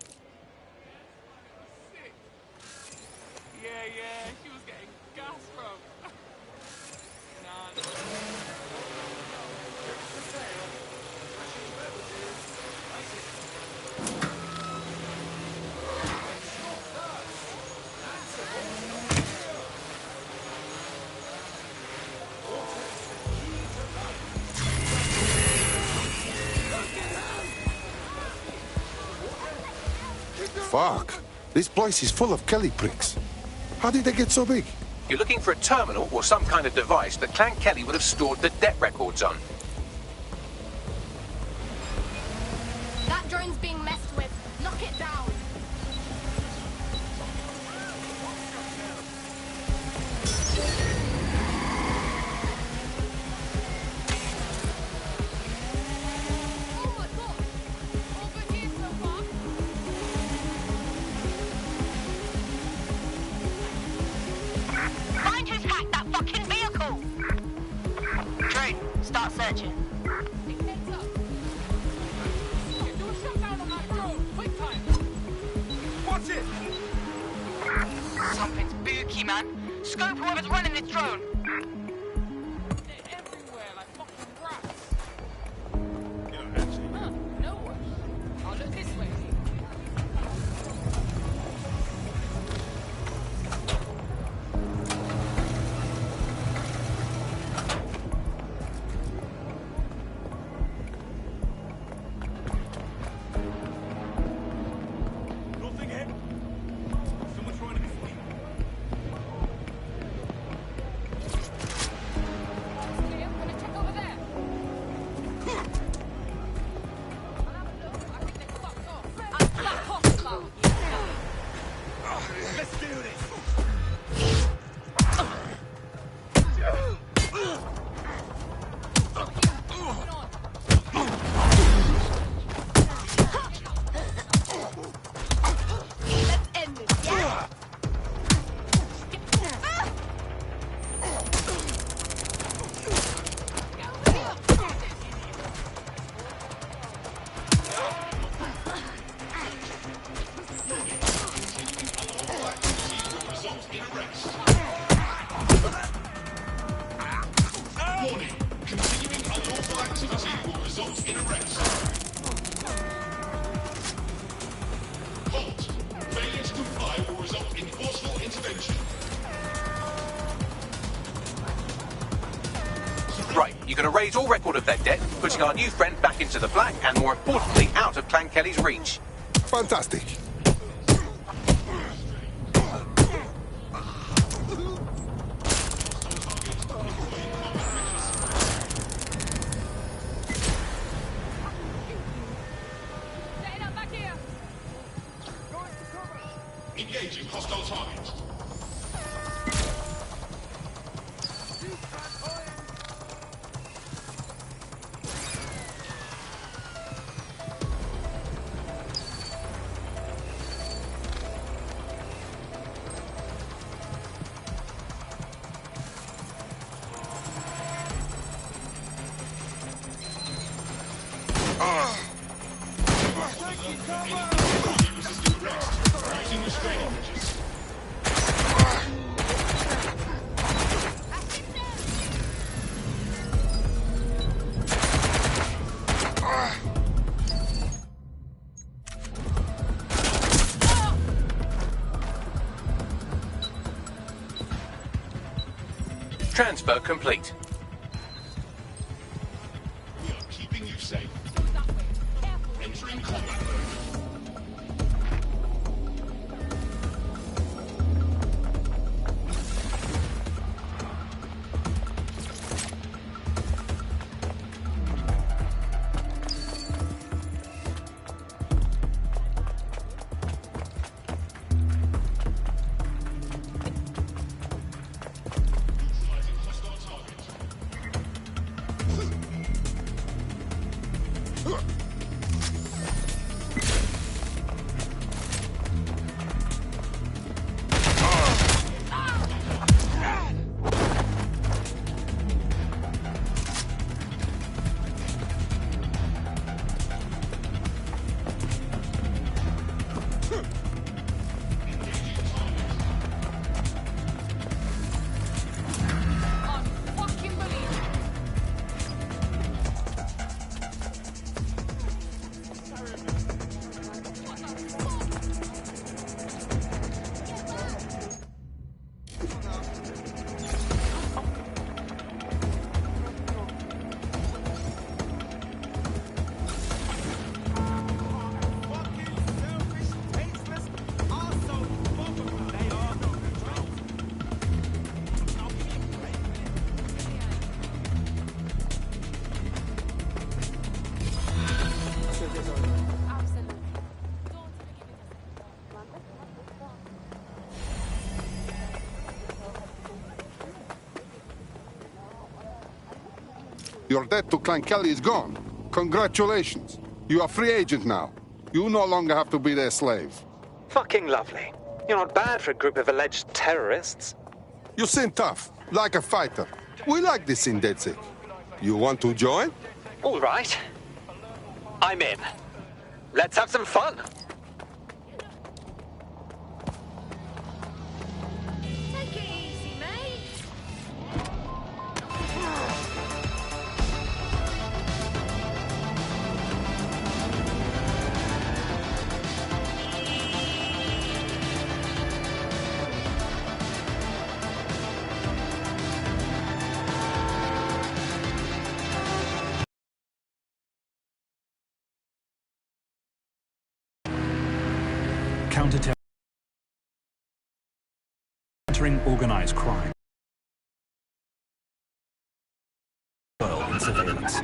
Yeah, she was getting gas from. Fuck. This place is full of Kelly pricks. How did they get so big? You're looking for a terminal or some kind of device that Clan Kelly would have stored the debt records on. That drone's being messed with. Knock it down. Find who's hacked that fucking vehicle! Drone, start searching. Watch it! Something's spooky, man. Scope whoever's running this drone. I'll look this way. Nothing hit. Someone's trying to be funny. Okay, I'm gonna check over there. Back off, Cloud. Let's do this. Let's end this, yeah? Warning. Continuing unlawful activity will result in arrest. Halt. Failure to comply will result in forceful intervention. Right, you can erase all record of their debt, putting our new friend back into the black and, more importantly, out of Clan Kelly's reach. Fantastic. Setting up back here. Engaging hostile target. Using restraining measures. Transfer complete. We are keeping you safe. Entering combat mode. Utilizing hostile target. Your debt to Clan Kelly is gone. Congratulations. You are free agent now. You no longer have to be their slave. Fucking lovely. You're not bad for a group of alleged terrorists. You seem tough, like a fighter. We like this in DedSec. You want to join? All right. I'm in. Let's have some fun. Take it easy, mate. Countering organized crime. World in surveillance.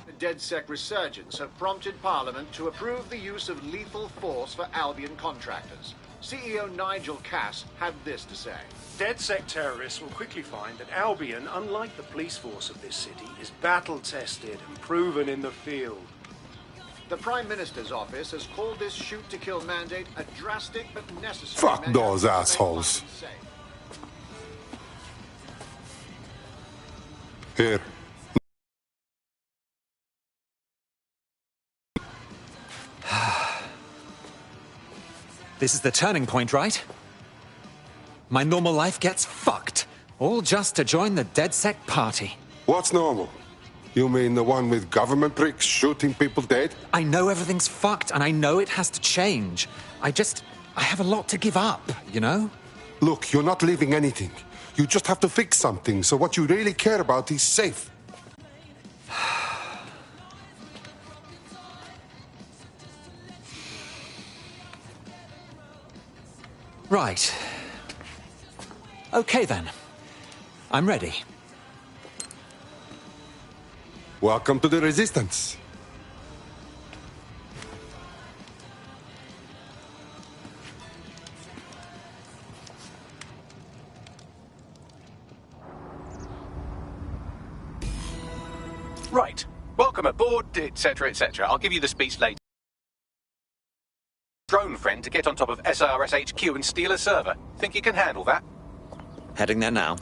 The DedSec resurgence have prompted Parliament to approve the use of lethal force for Albion contractors. CEO Nigel Cass had this to say. DedSec terrorists will quickly find that Albion, unlike the police force of this city, is battle-tested and proven in the field. The Prime Minister's office has called this shoot-to-kill mandate a drastic but necessary Fuck measure those to make assholes. London safe. Here. This is the turning point, right? My normal life gets fucked. All just to join the DedSec party. What's normal? You mean the one with government pricks shooting people dead? I know everything's fucked, and I know it has to change. I have a lot to give up, you know? Look, you're not leaving anything. You just have to fix something, so what you really care about is safe. Right. Okay, then. I'm ready. Welcome to the Resistance. Right. Welcome aboard, etc., etc. I'll give you the speech later. Drone friend to get on top of SRS HQ and steal a server. Think you can handle that? Heading there now.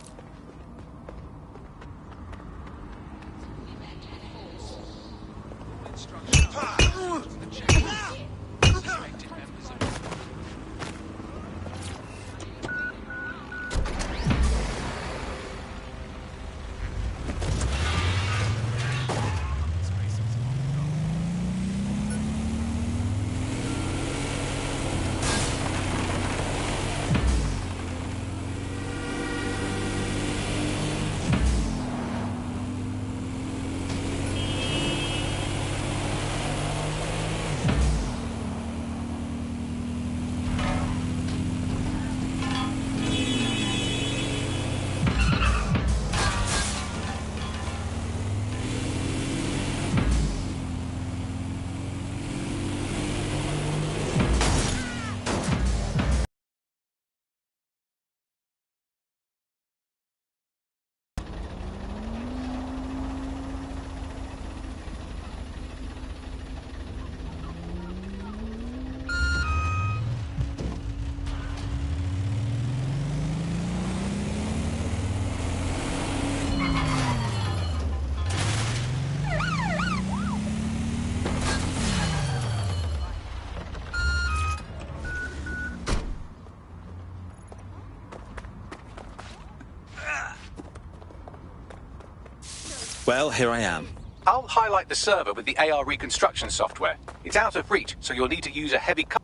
Well, here I am. I'll highlight the server with the AR reconstruction software. It's out of reach, so you'll need to use a heavy cut.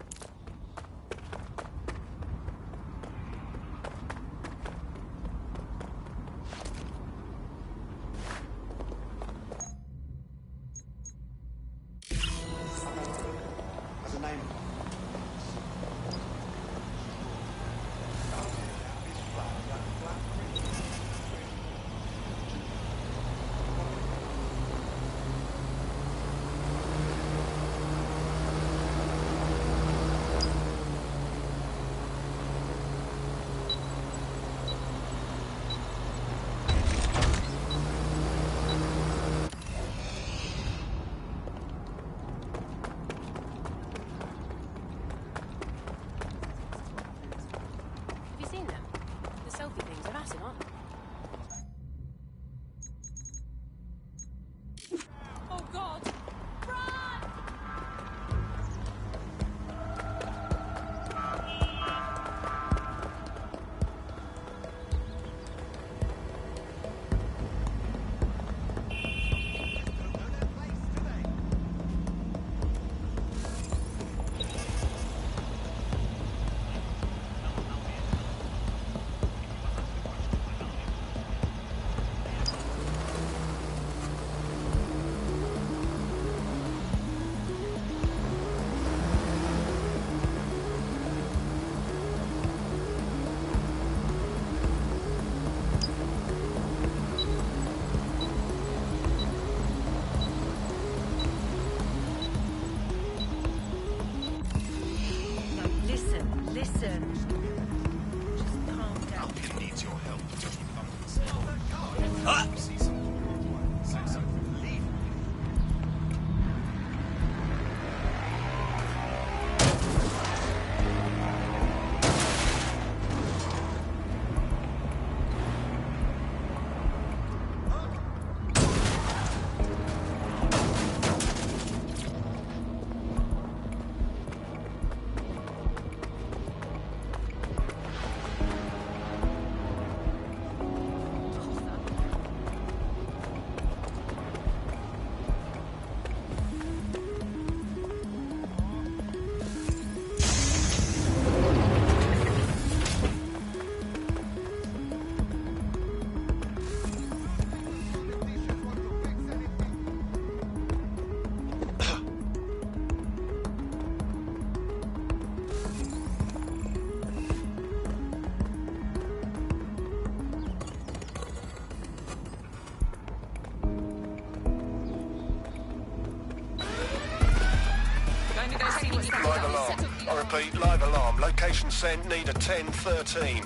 Live alarm. I repeat, live alarm. Location sent, need a 1013.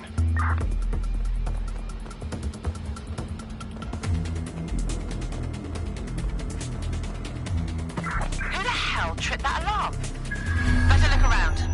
Who the hell tripped that alarm? Better look around.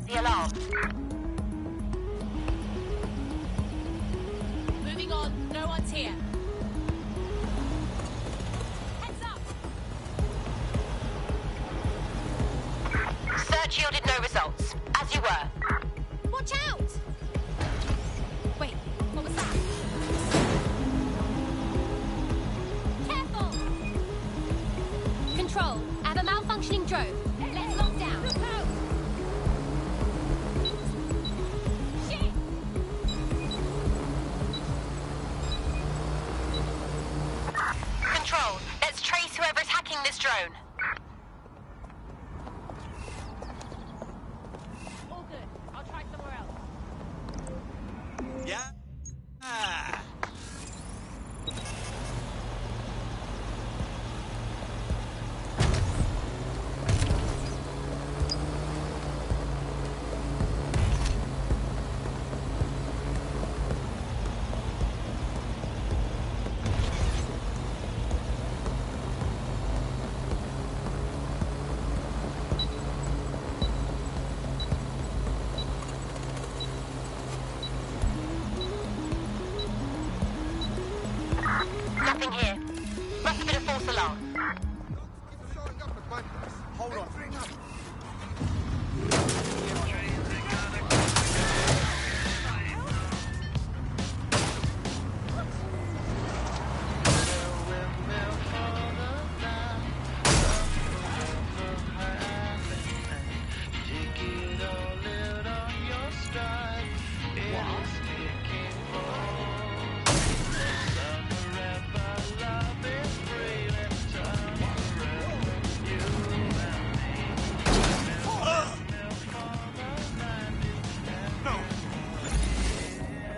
The alarm. Guards here. Heads up. Search yielded no results. As you were. Watch out! Wait, what was that? Careful! Control, I have a malfunctioning drone. Let's lock down. Look out! Shit! Control, let's trace whoever's hacking this drone. All good. I'll try somewhere else. Yeah. Nothing here. Must have been a false alarm. Hold on.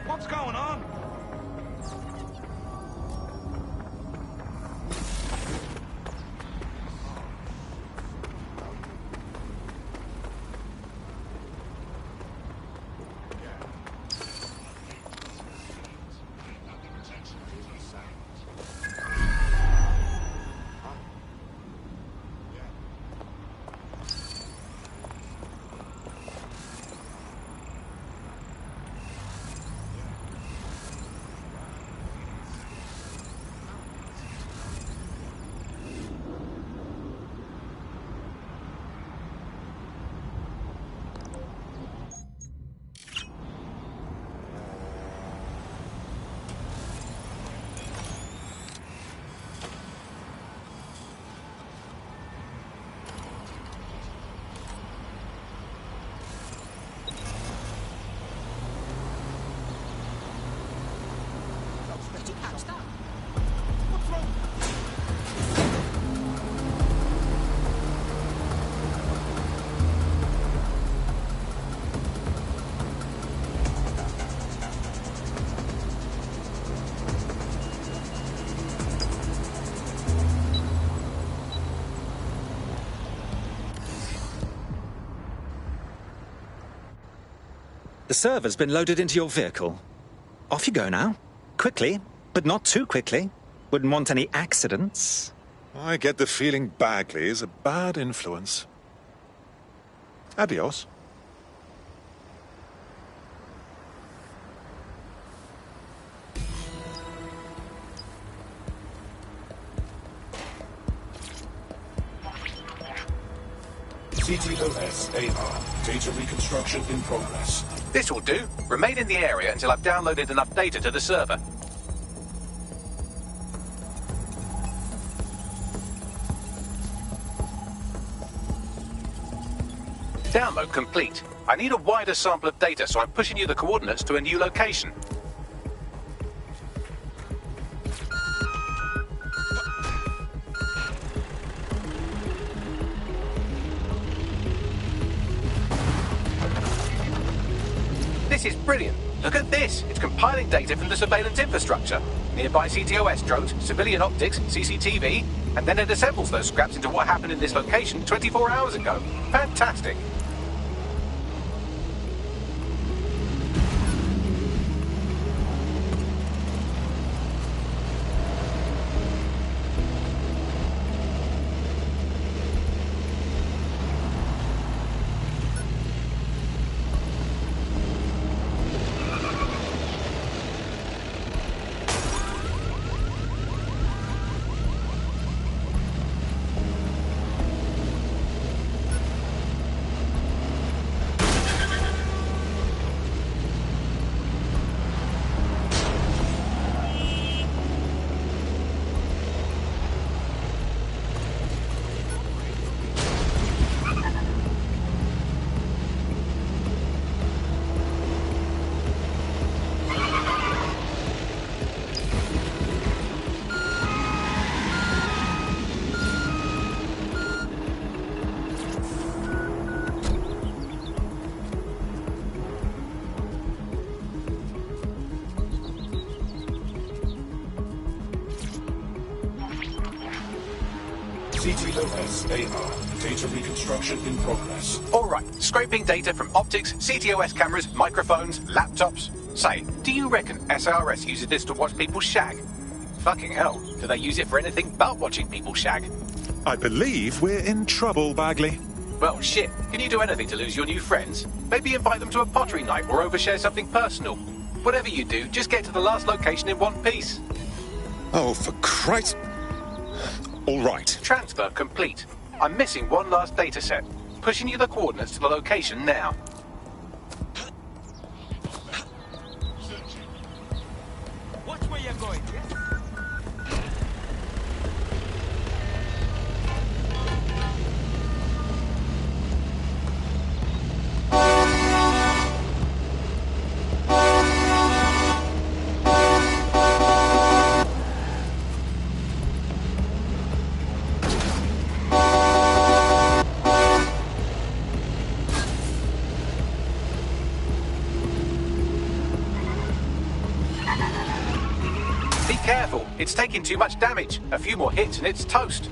What's going on? The server's been loaded into your vehicle. Off you go now. Quickly, but not too quickly. Wouldn't want any accidents. I get the feeling Bagley is a bad influence. Adios. CTOS-AR. Data reconstruction in progress. This will do. Remain in the area until I've downloaded enough data to the server. Download complete. I need a wider sample of data, so I'm pushing you the coordinates to a new location. This is brilliant. Look at this. It's compiling data from the surveillance infrastructure. Nearby CTOS drones, civilian optics, CCTV, and then it assembles those scraps into what happened in this location 24 hours ago. Fantastic. C3OS AR. Data reconstruction in progress. Alright, scraping data from optics, CTOS cameras, microphones, laptops. Say, do you reckon SRS uses this to watch people shag? Fucking hell, do they use it for anything but watching people shag? I believe we're in trouble, Bagley. Well, shit, can you do anything to lose your new friends? Maybe invite them to a pottery night or overshare something personal. Whatever you do, just get to the last location in one piece. Oh, for Christ. All right. Transfer complete. I'm missing one last data set. Pushing you the coordinates to the location now. Watch where you're going, yeah? Careful, it's taking too much damage. A few more hits and it's toast.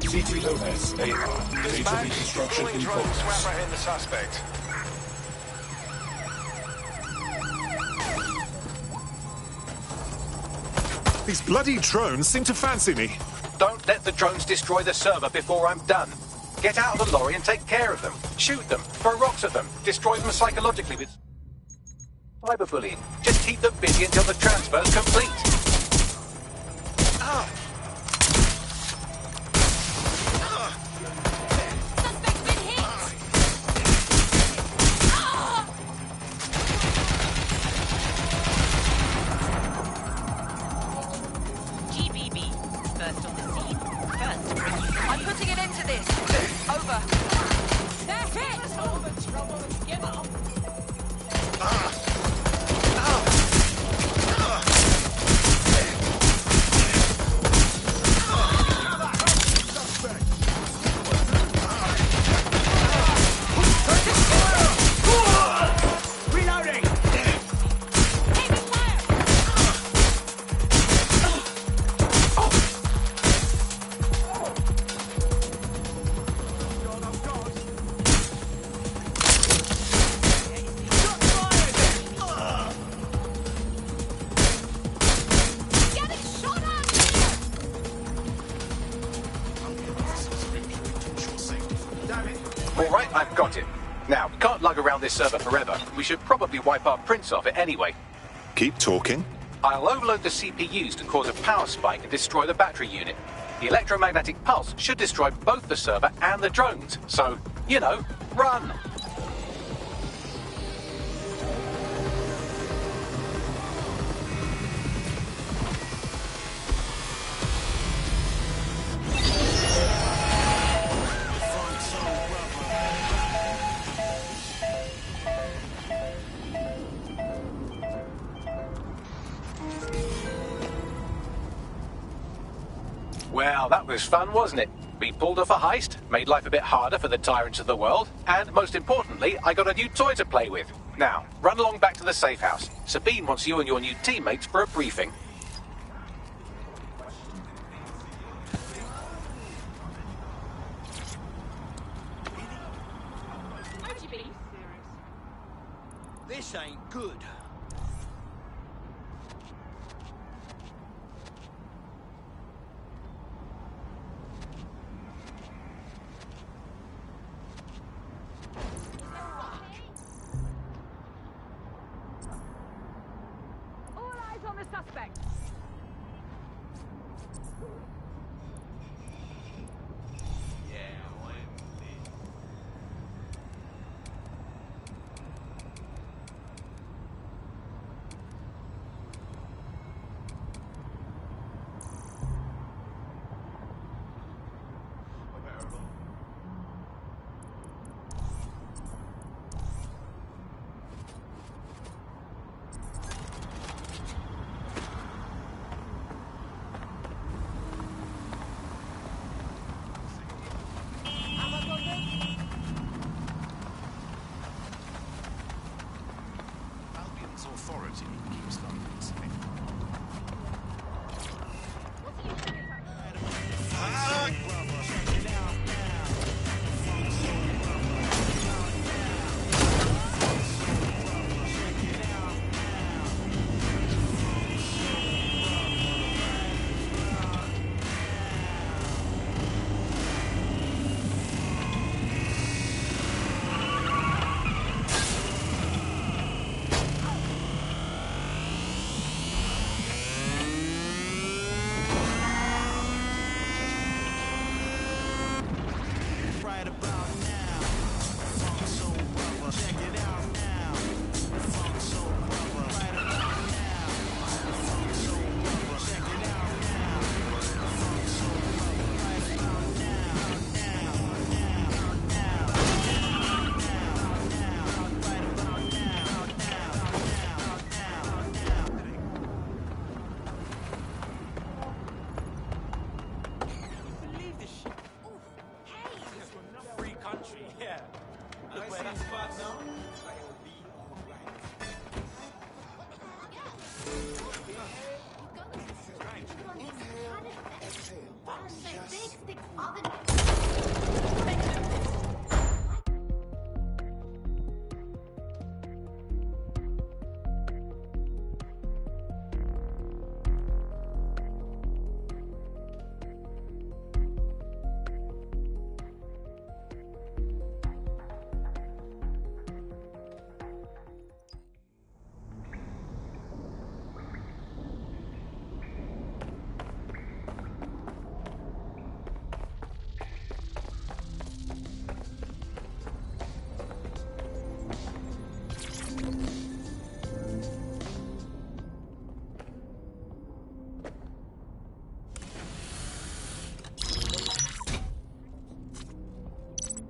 C3OS AR. Data reconstruction in progress. Apprehend the suspect. These bloody drones seem to fancy me. Don't let the drones destroy the server before I'm done. Get out of the lorry and take care of them. Shoot them, throw rocks at them, destroy them psychologically with cyberbullying. Just keep them busy until the transfer's complete. Alright, I've got it. Now, we can't lug around this server forever. We should probably wipe our prints off it anyway. Keep talking. I'll overload the CPUs to cause a power spike and destroy the battery unit. The electromagnetic pulse should destroy both the server and the drones. So, you know, run! Well, that was fun, wasn't it? We pulled off a heist, made life a bit harder for the tyrants of the world, and most importantly, I got a new toy to play with. Now, run along back to the safe house. Sabine wants you and your new teammates for a briefing. This ain't good. All eyes on the suspect. Albion's authority keeps London safe.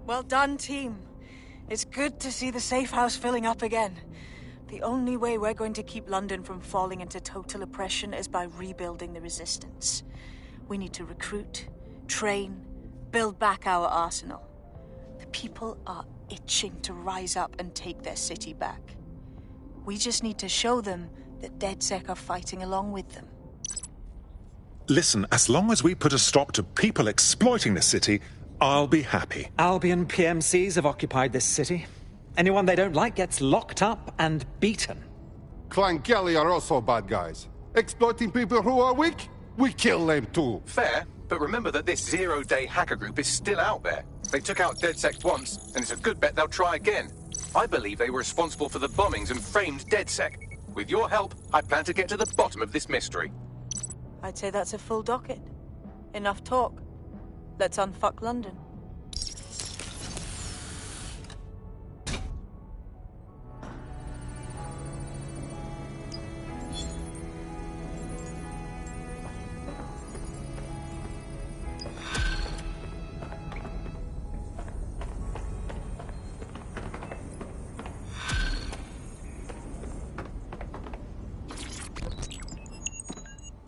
Well done, team. It's good to see the safe house filling up again. The only way we're going to keep London from falling into total oppression is by rebuilding the resistance. We need to recruit, train, build back our arsenal. The people are itching to rise up and take their city back. We just need to show them that DedSec are fighting along with them. Listen, as long as we put a stop to people exploiting the city, I'll be happy. Albion PMCs have occupied this city. Anyone they don't like gets locked up and beaten. Clan Kelly are also bad guys. Exploiting people who are weak? We kill them too. Fair, but remember that this zero-day hacker group is still out there. They took out DedSec once, and it's a good bet they'll try again. I believe they were responsible for the bombings and framed DedSec. With your help, I plan to get to the bottom of this mystery. I'd say that's a full docket. Enough talk. Let's unfuck London.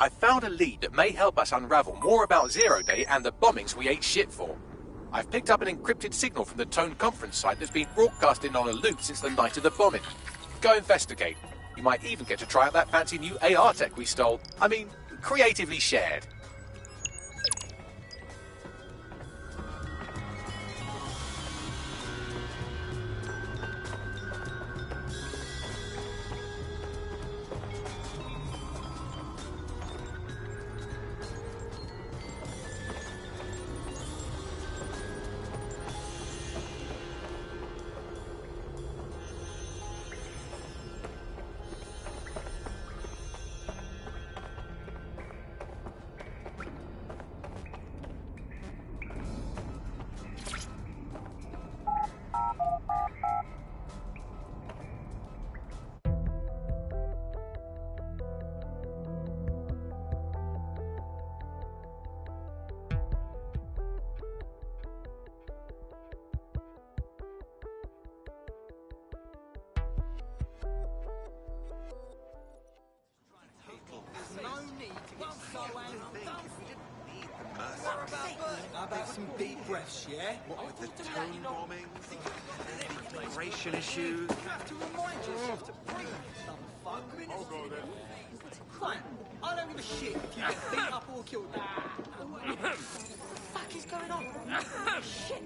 I found a lead that may help us unravel more about Zero Day and the bombings we ate shit for. I've picked up an encrypted signal from the Tone conference site that's been broadcasting on a loop since the night of the bombing. Go investigate. You might even get to try out that fancy new AR tech we stole. I mean, creatively shared. How about some deep breaths, yeah? What with the tone bombings, immigration issues? You have to remind yourself to breathe, dumb fuck. I'll go then. Fine. I don't give a shit if you get beat up or killed. What the fuck is going on? Shit.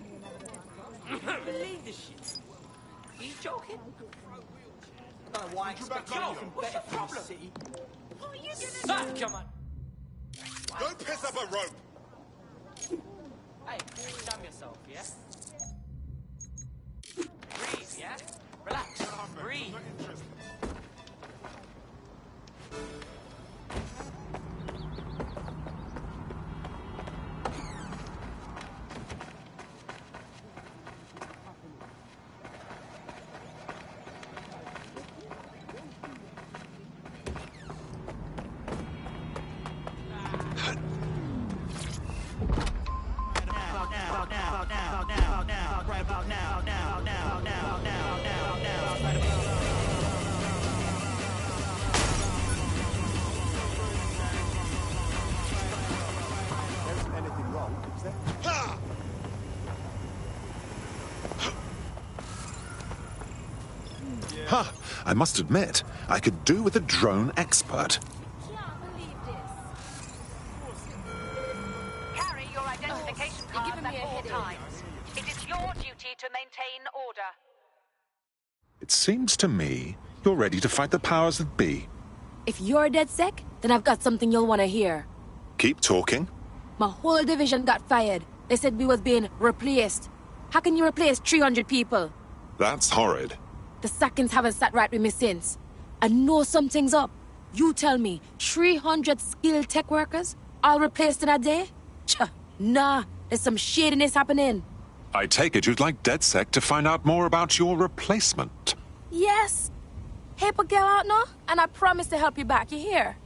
I can't believe this shit. Are you joking? I don't know why I expect anything better from this city. What are you gonna do? Come on. Don't piss up a rope! Hey, calm yourself, yeah? Breathe, yeah? Relax. Breathe. Ha! I must admit, I could do with a drone expert. Carry your identification cards at all times. It is your duty to maintain order. It seems to me you're ready to fight the powers that be. If you're DedSec, then I've got something you'll want to hear. Keep talking. My whole division got fired. They said we was being replaced. How can you replace 300 people? That's horrid. The sackings haven't sat right with me since. I know something's up. You tell me, 300 skilled tech workers, all replaced in a day? Nah, there's some shadiness happening. I take it you'd like DedSec to find out more about your replacement. Yes. Help a girl out now, and I promise to help you back. You hear?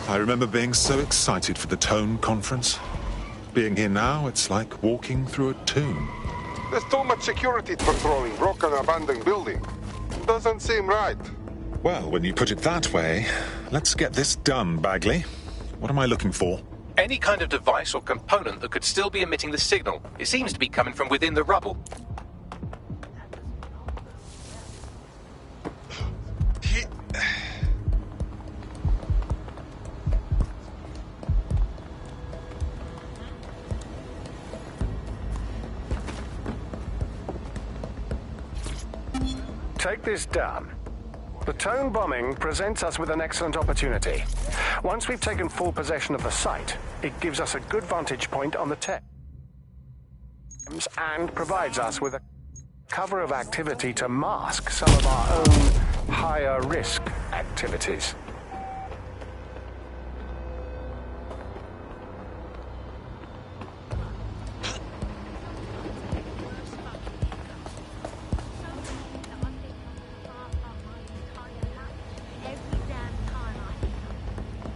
I remember being so excited for the Tone conference. Being here now, it's like walking through a tomb. There's too much security patrolling broken abandoned building. Doesn't seem right. Well, when you put it that way, let's get this done, Bagley. What am I looking for? Any kind of device or component that could still be emitting the signal. It seems to be coming from within the rubble. Take this down. The Tone bombing presents us with an excellent opportunity. Once we've taken full possession of the site, it gives us a good vantage point on the tech and provides us with a cover of activity to mask some of our own higher risk activities.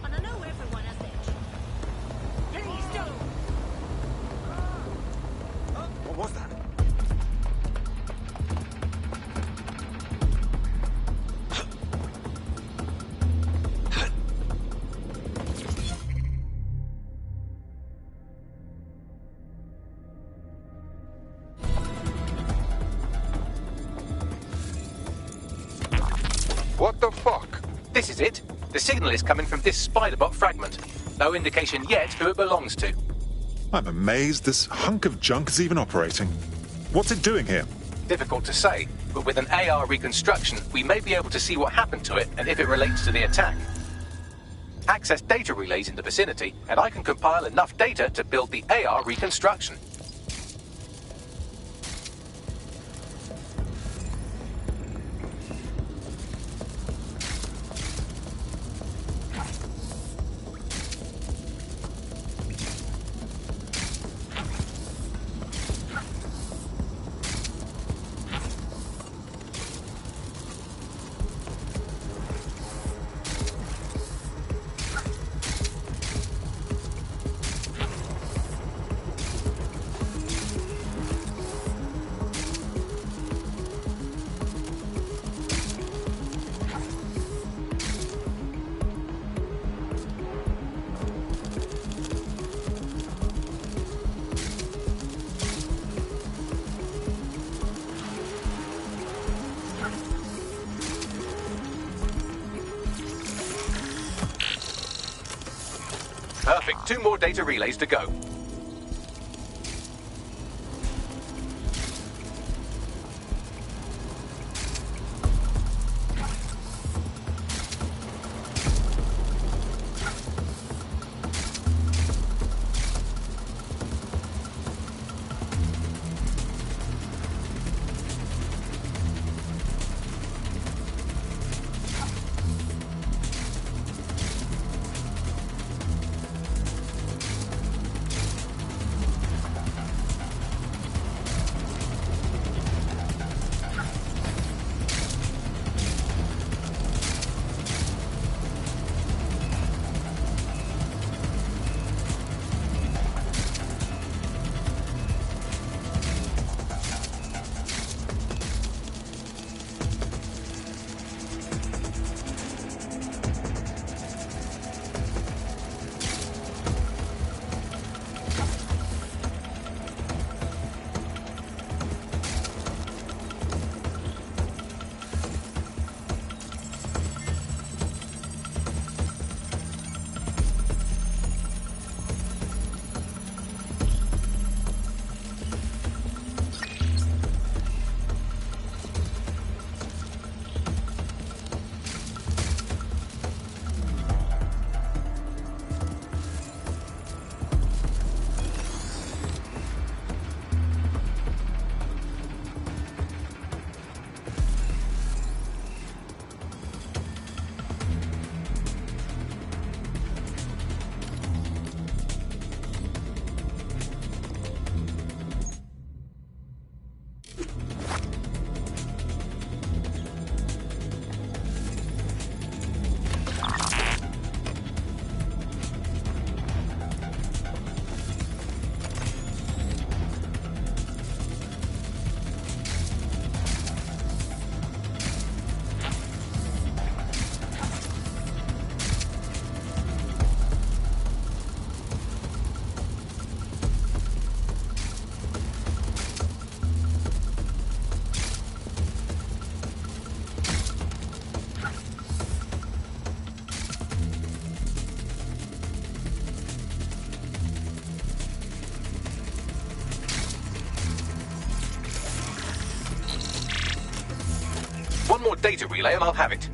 And I know everyone has their... Please don't What the fuck? This is it. The signal is coming from this spider-bot fragment. No indication yet who it belongs to. I'm amazed this hunk of junk is even operating. What's it doing here? Difficult to say, but with an AR reconstruction, we may be able to see what happened to it and if it relates to the attack. Access data relays in the vicinity, and I can compile enough data to build the AR reconstruction. Perfect. 2 more data relays to go. One more data relay and I'll have it.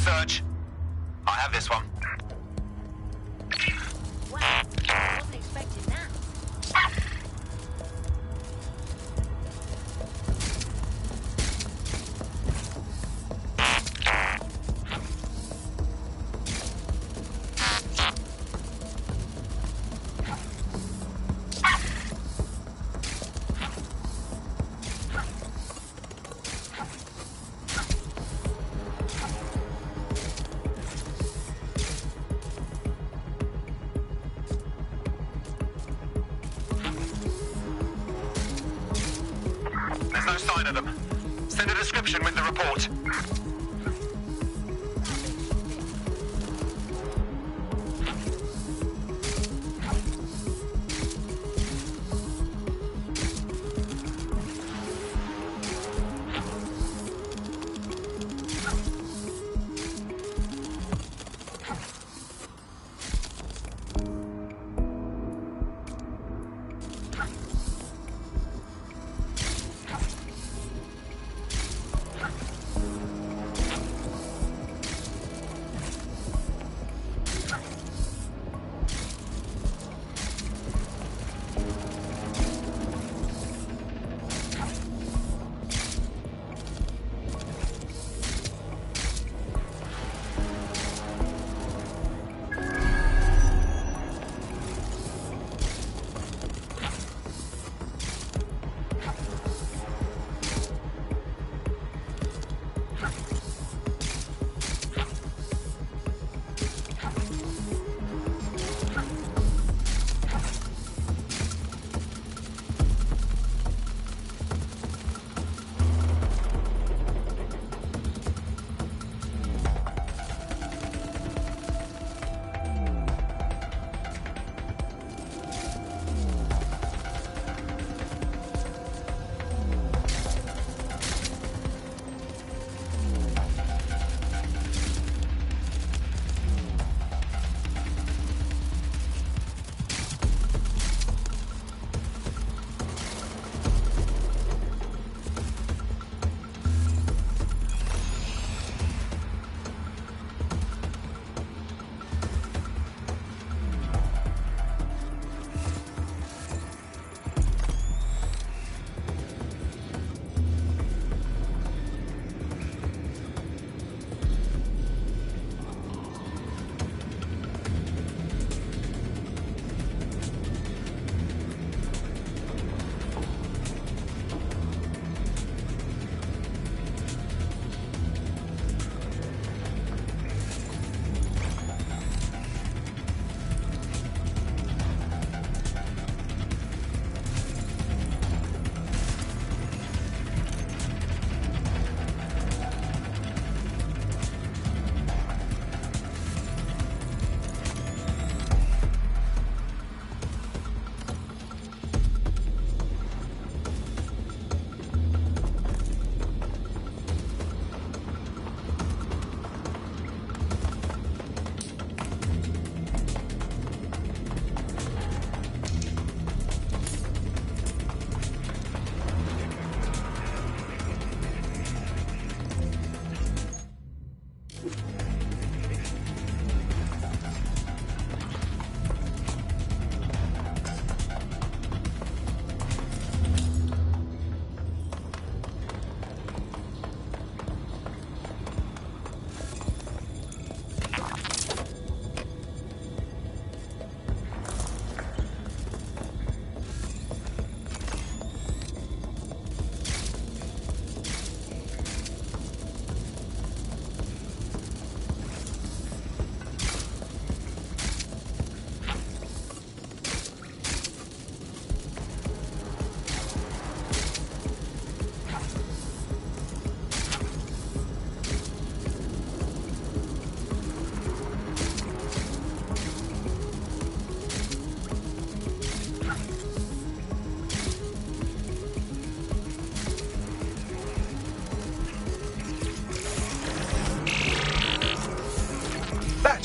search. I have this one. Wow, I wasn't expecting that. There's no sign of them. Send a description with the report.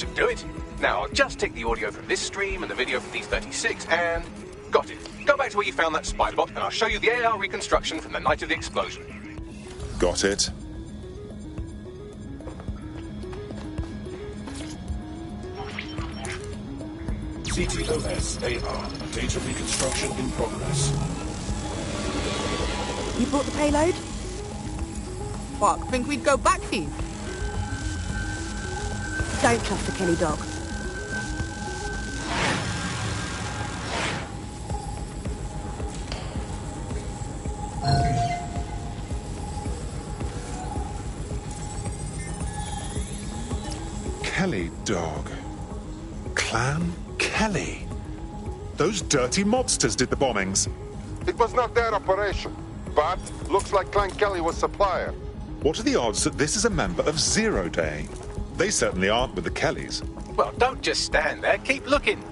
should do it. Now, I'll just take the audio from this stream and the video from these 36 and... got it. Go back to where you found that spider bot and I'll show you the AR reconstruction from the night of the explosion. Got it. CTOS-AR. Data reconstruction in progress. You brought the payload? Fuck, think we'd go back here? Don't trust the Kelly dog. Kelly dog. Clan Kelly. Those dirty mobsters did the bombings. It was not their operation, but looks like Clan Kelly was supplier. What are the odds that this is a member of Zero Day? They certainly aren't with the Kellys. Well, don't just stand there. Keep looking.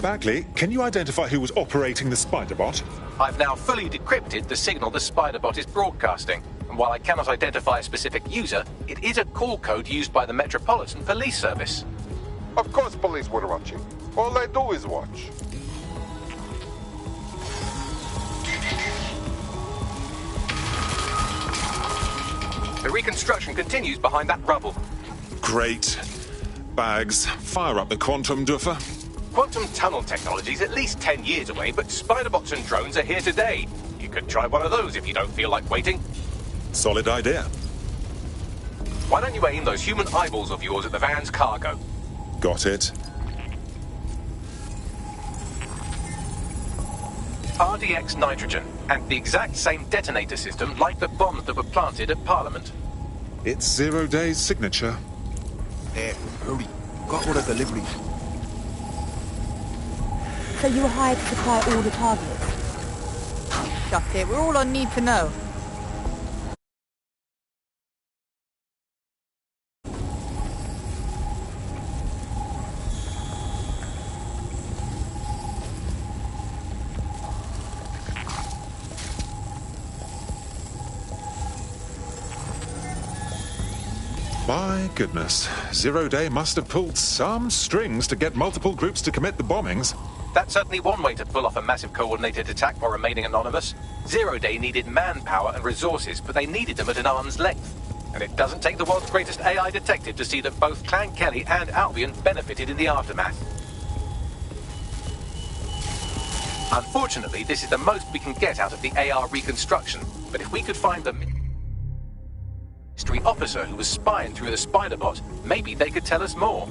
Bagley, can you identify who was operating the spider bot? I've now fully decrypted the signal the spider-bot is broadcasting, and while I cannot identify a specific user, it is a call code used by the Metropolitan Police Service. Of course police were watching. All they do is watch. The reconstruction continues behind that rubble. Great. Bags, fire up the quantum duffer. Quantum tunnel technology is at least 10 years away, but spider-bots and drones are here today. You could try one of those if you don't feel like waiting. Solid idea. Why don't you aim those human eyeballs of yours at the van's cargo? Got it. RDX nitrogen, and the exact same detonator system like the bombs that were planted at Parliament. It's Zero Day's signature. Hurry. Got all the deliveries. So you were hired to supply all the targets? Just it, we're all on need to know. My goodness. Zero Day must have pulled some strings to get multiple groups to commit the bombings. That's certainly one way to pull off a massive coordinated attack while remaining anonymous. Zero Day needed manpower and resources, but they needed them at an arm's length. And it doesn't take the world's greatest AI detective to see that both Clan Kelly and Albion benefited in the aftermath. Unfortunately, this is the most we can get out of the AR reconstruction, but if we could find the mystery officer who was spying through the spider-bot, maybe they could tell us more.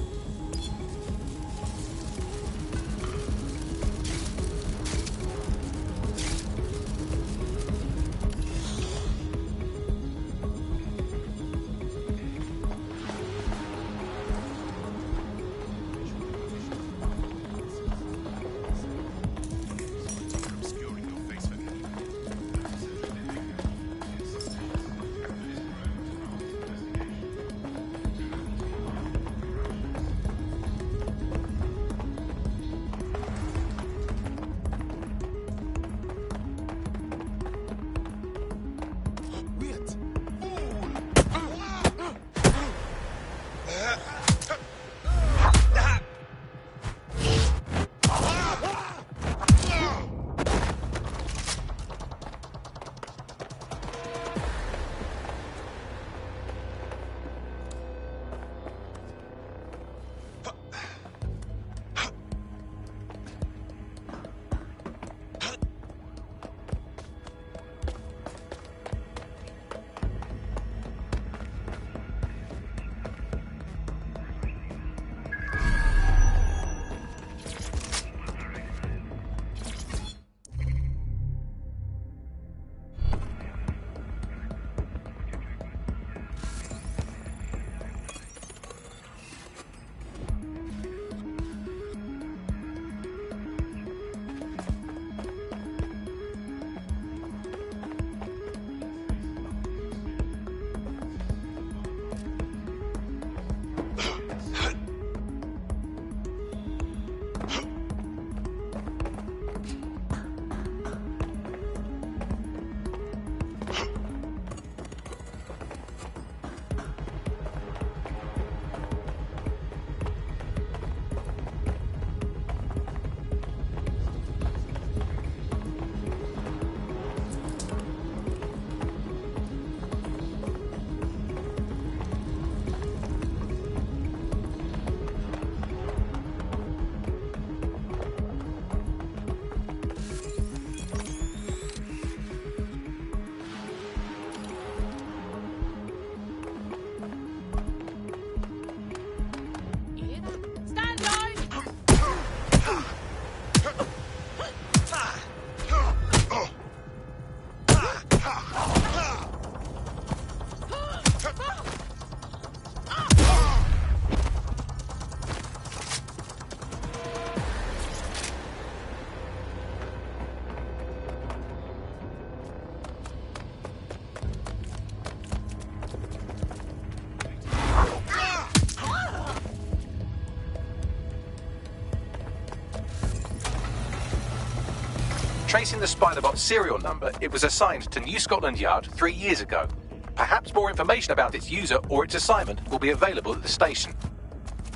Tracing the Spider-Bot's serial number, it was assigned to New Scotland Yard 3 years ago. Perhaps more information about its user or its assignment will be available at the station.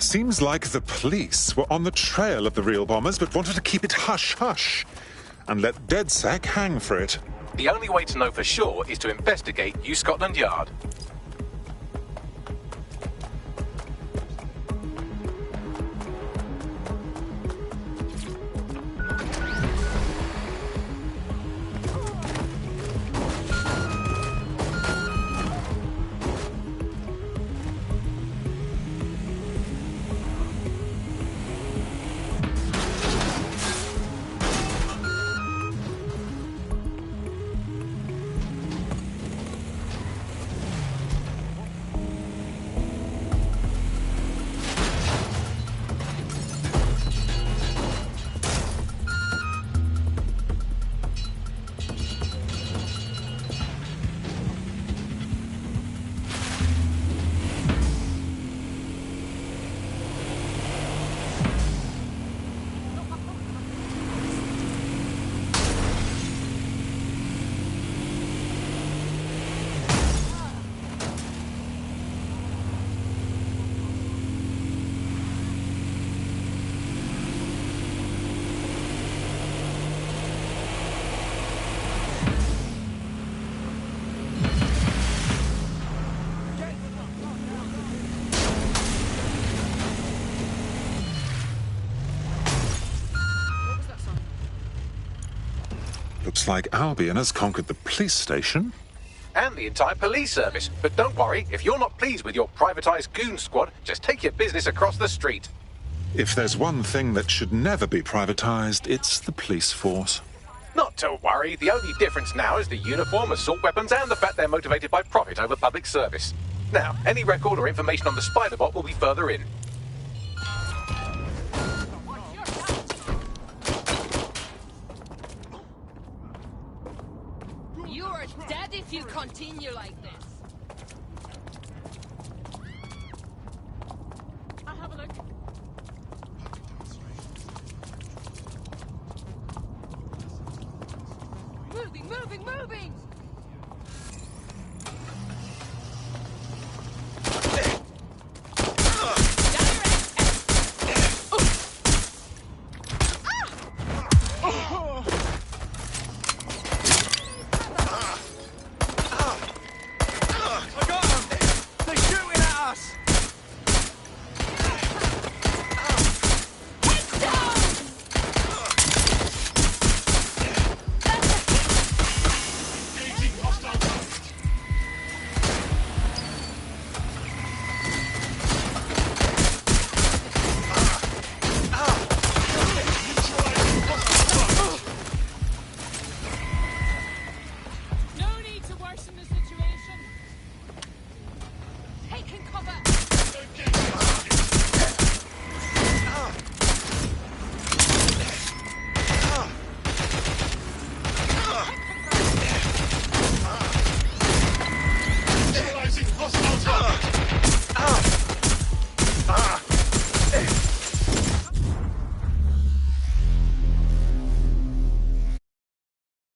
Seems like the police were on the trail of the real bombers, but wanted to keep it hush-hush and let DedSec hang for it. The only way to know for sure is to investigate New Scotland Yard. Looks like Albion has conquered the police station. And the entire police service. But don't worry, if you're not pleased with your privatised goon squad, just take your business across the street. If there's one thing that should never be privatised, it's the police force. Not to worry, the only difference now is the uniform, assault weapons, and the fact they're motivated by profit over public service. Now, any record or information on the Spider-Bot will be further in. You're dead if you continue like this. I'll have a look. Moving!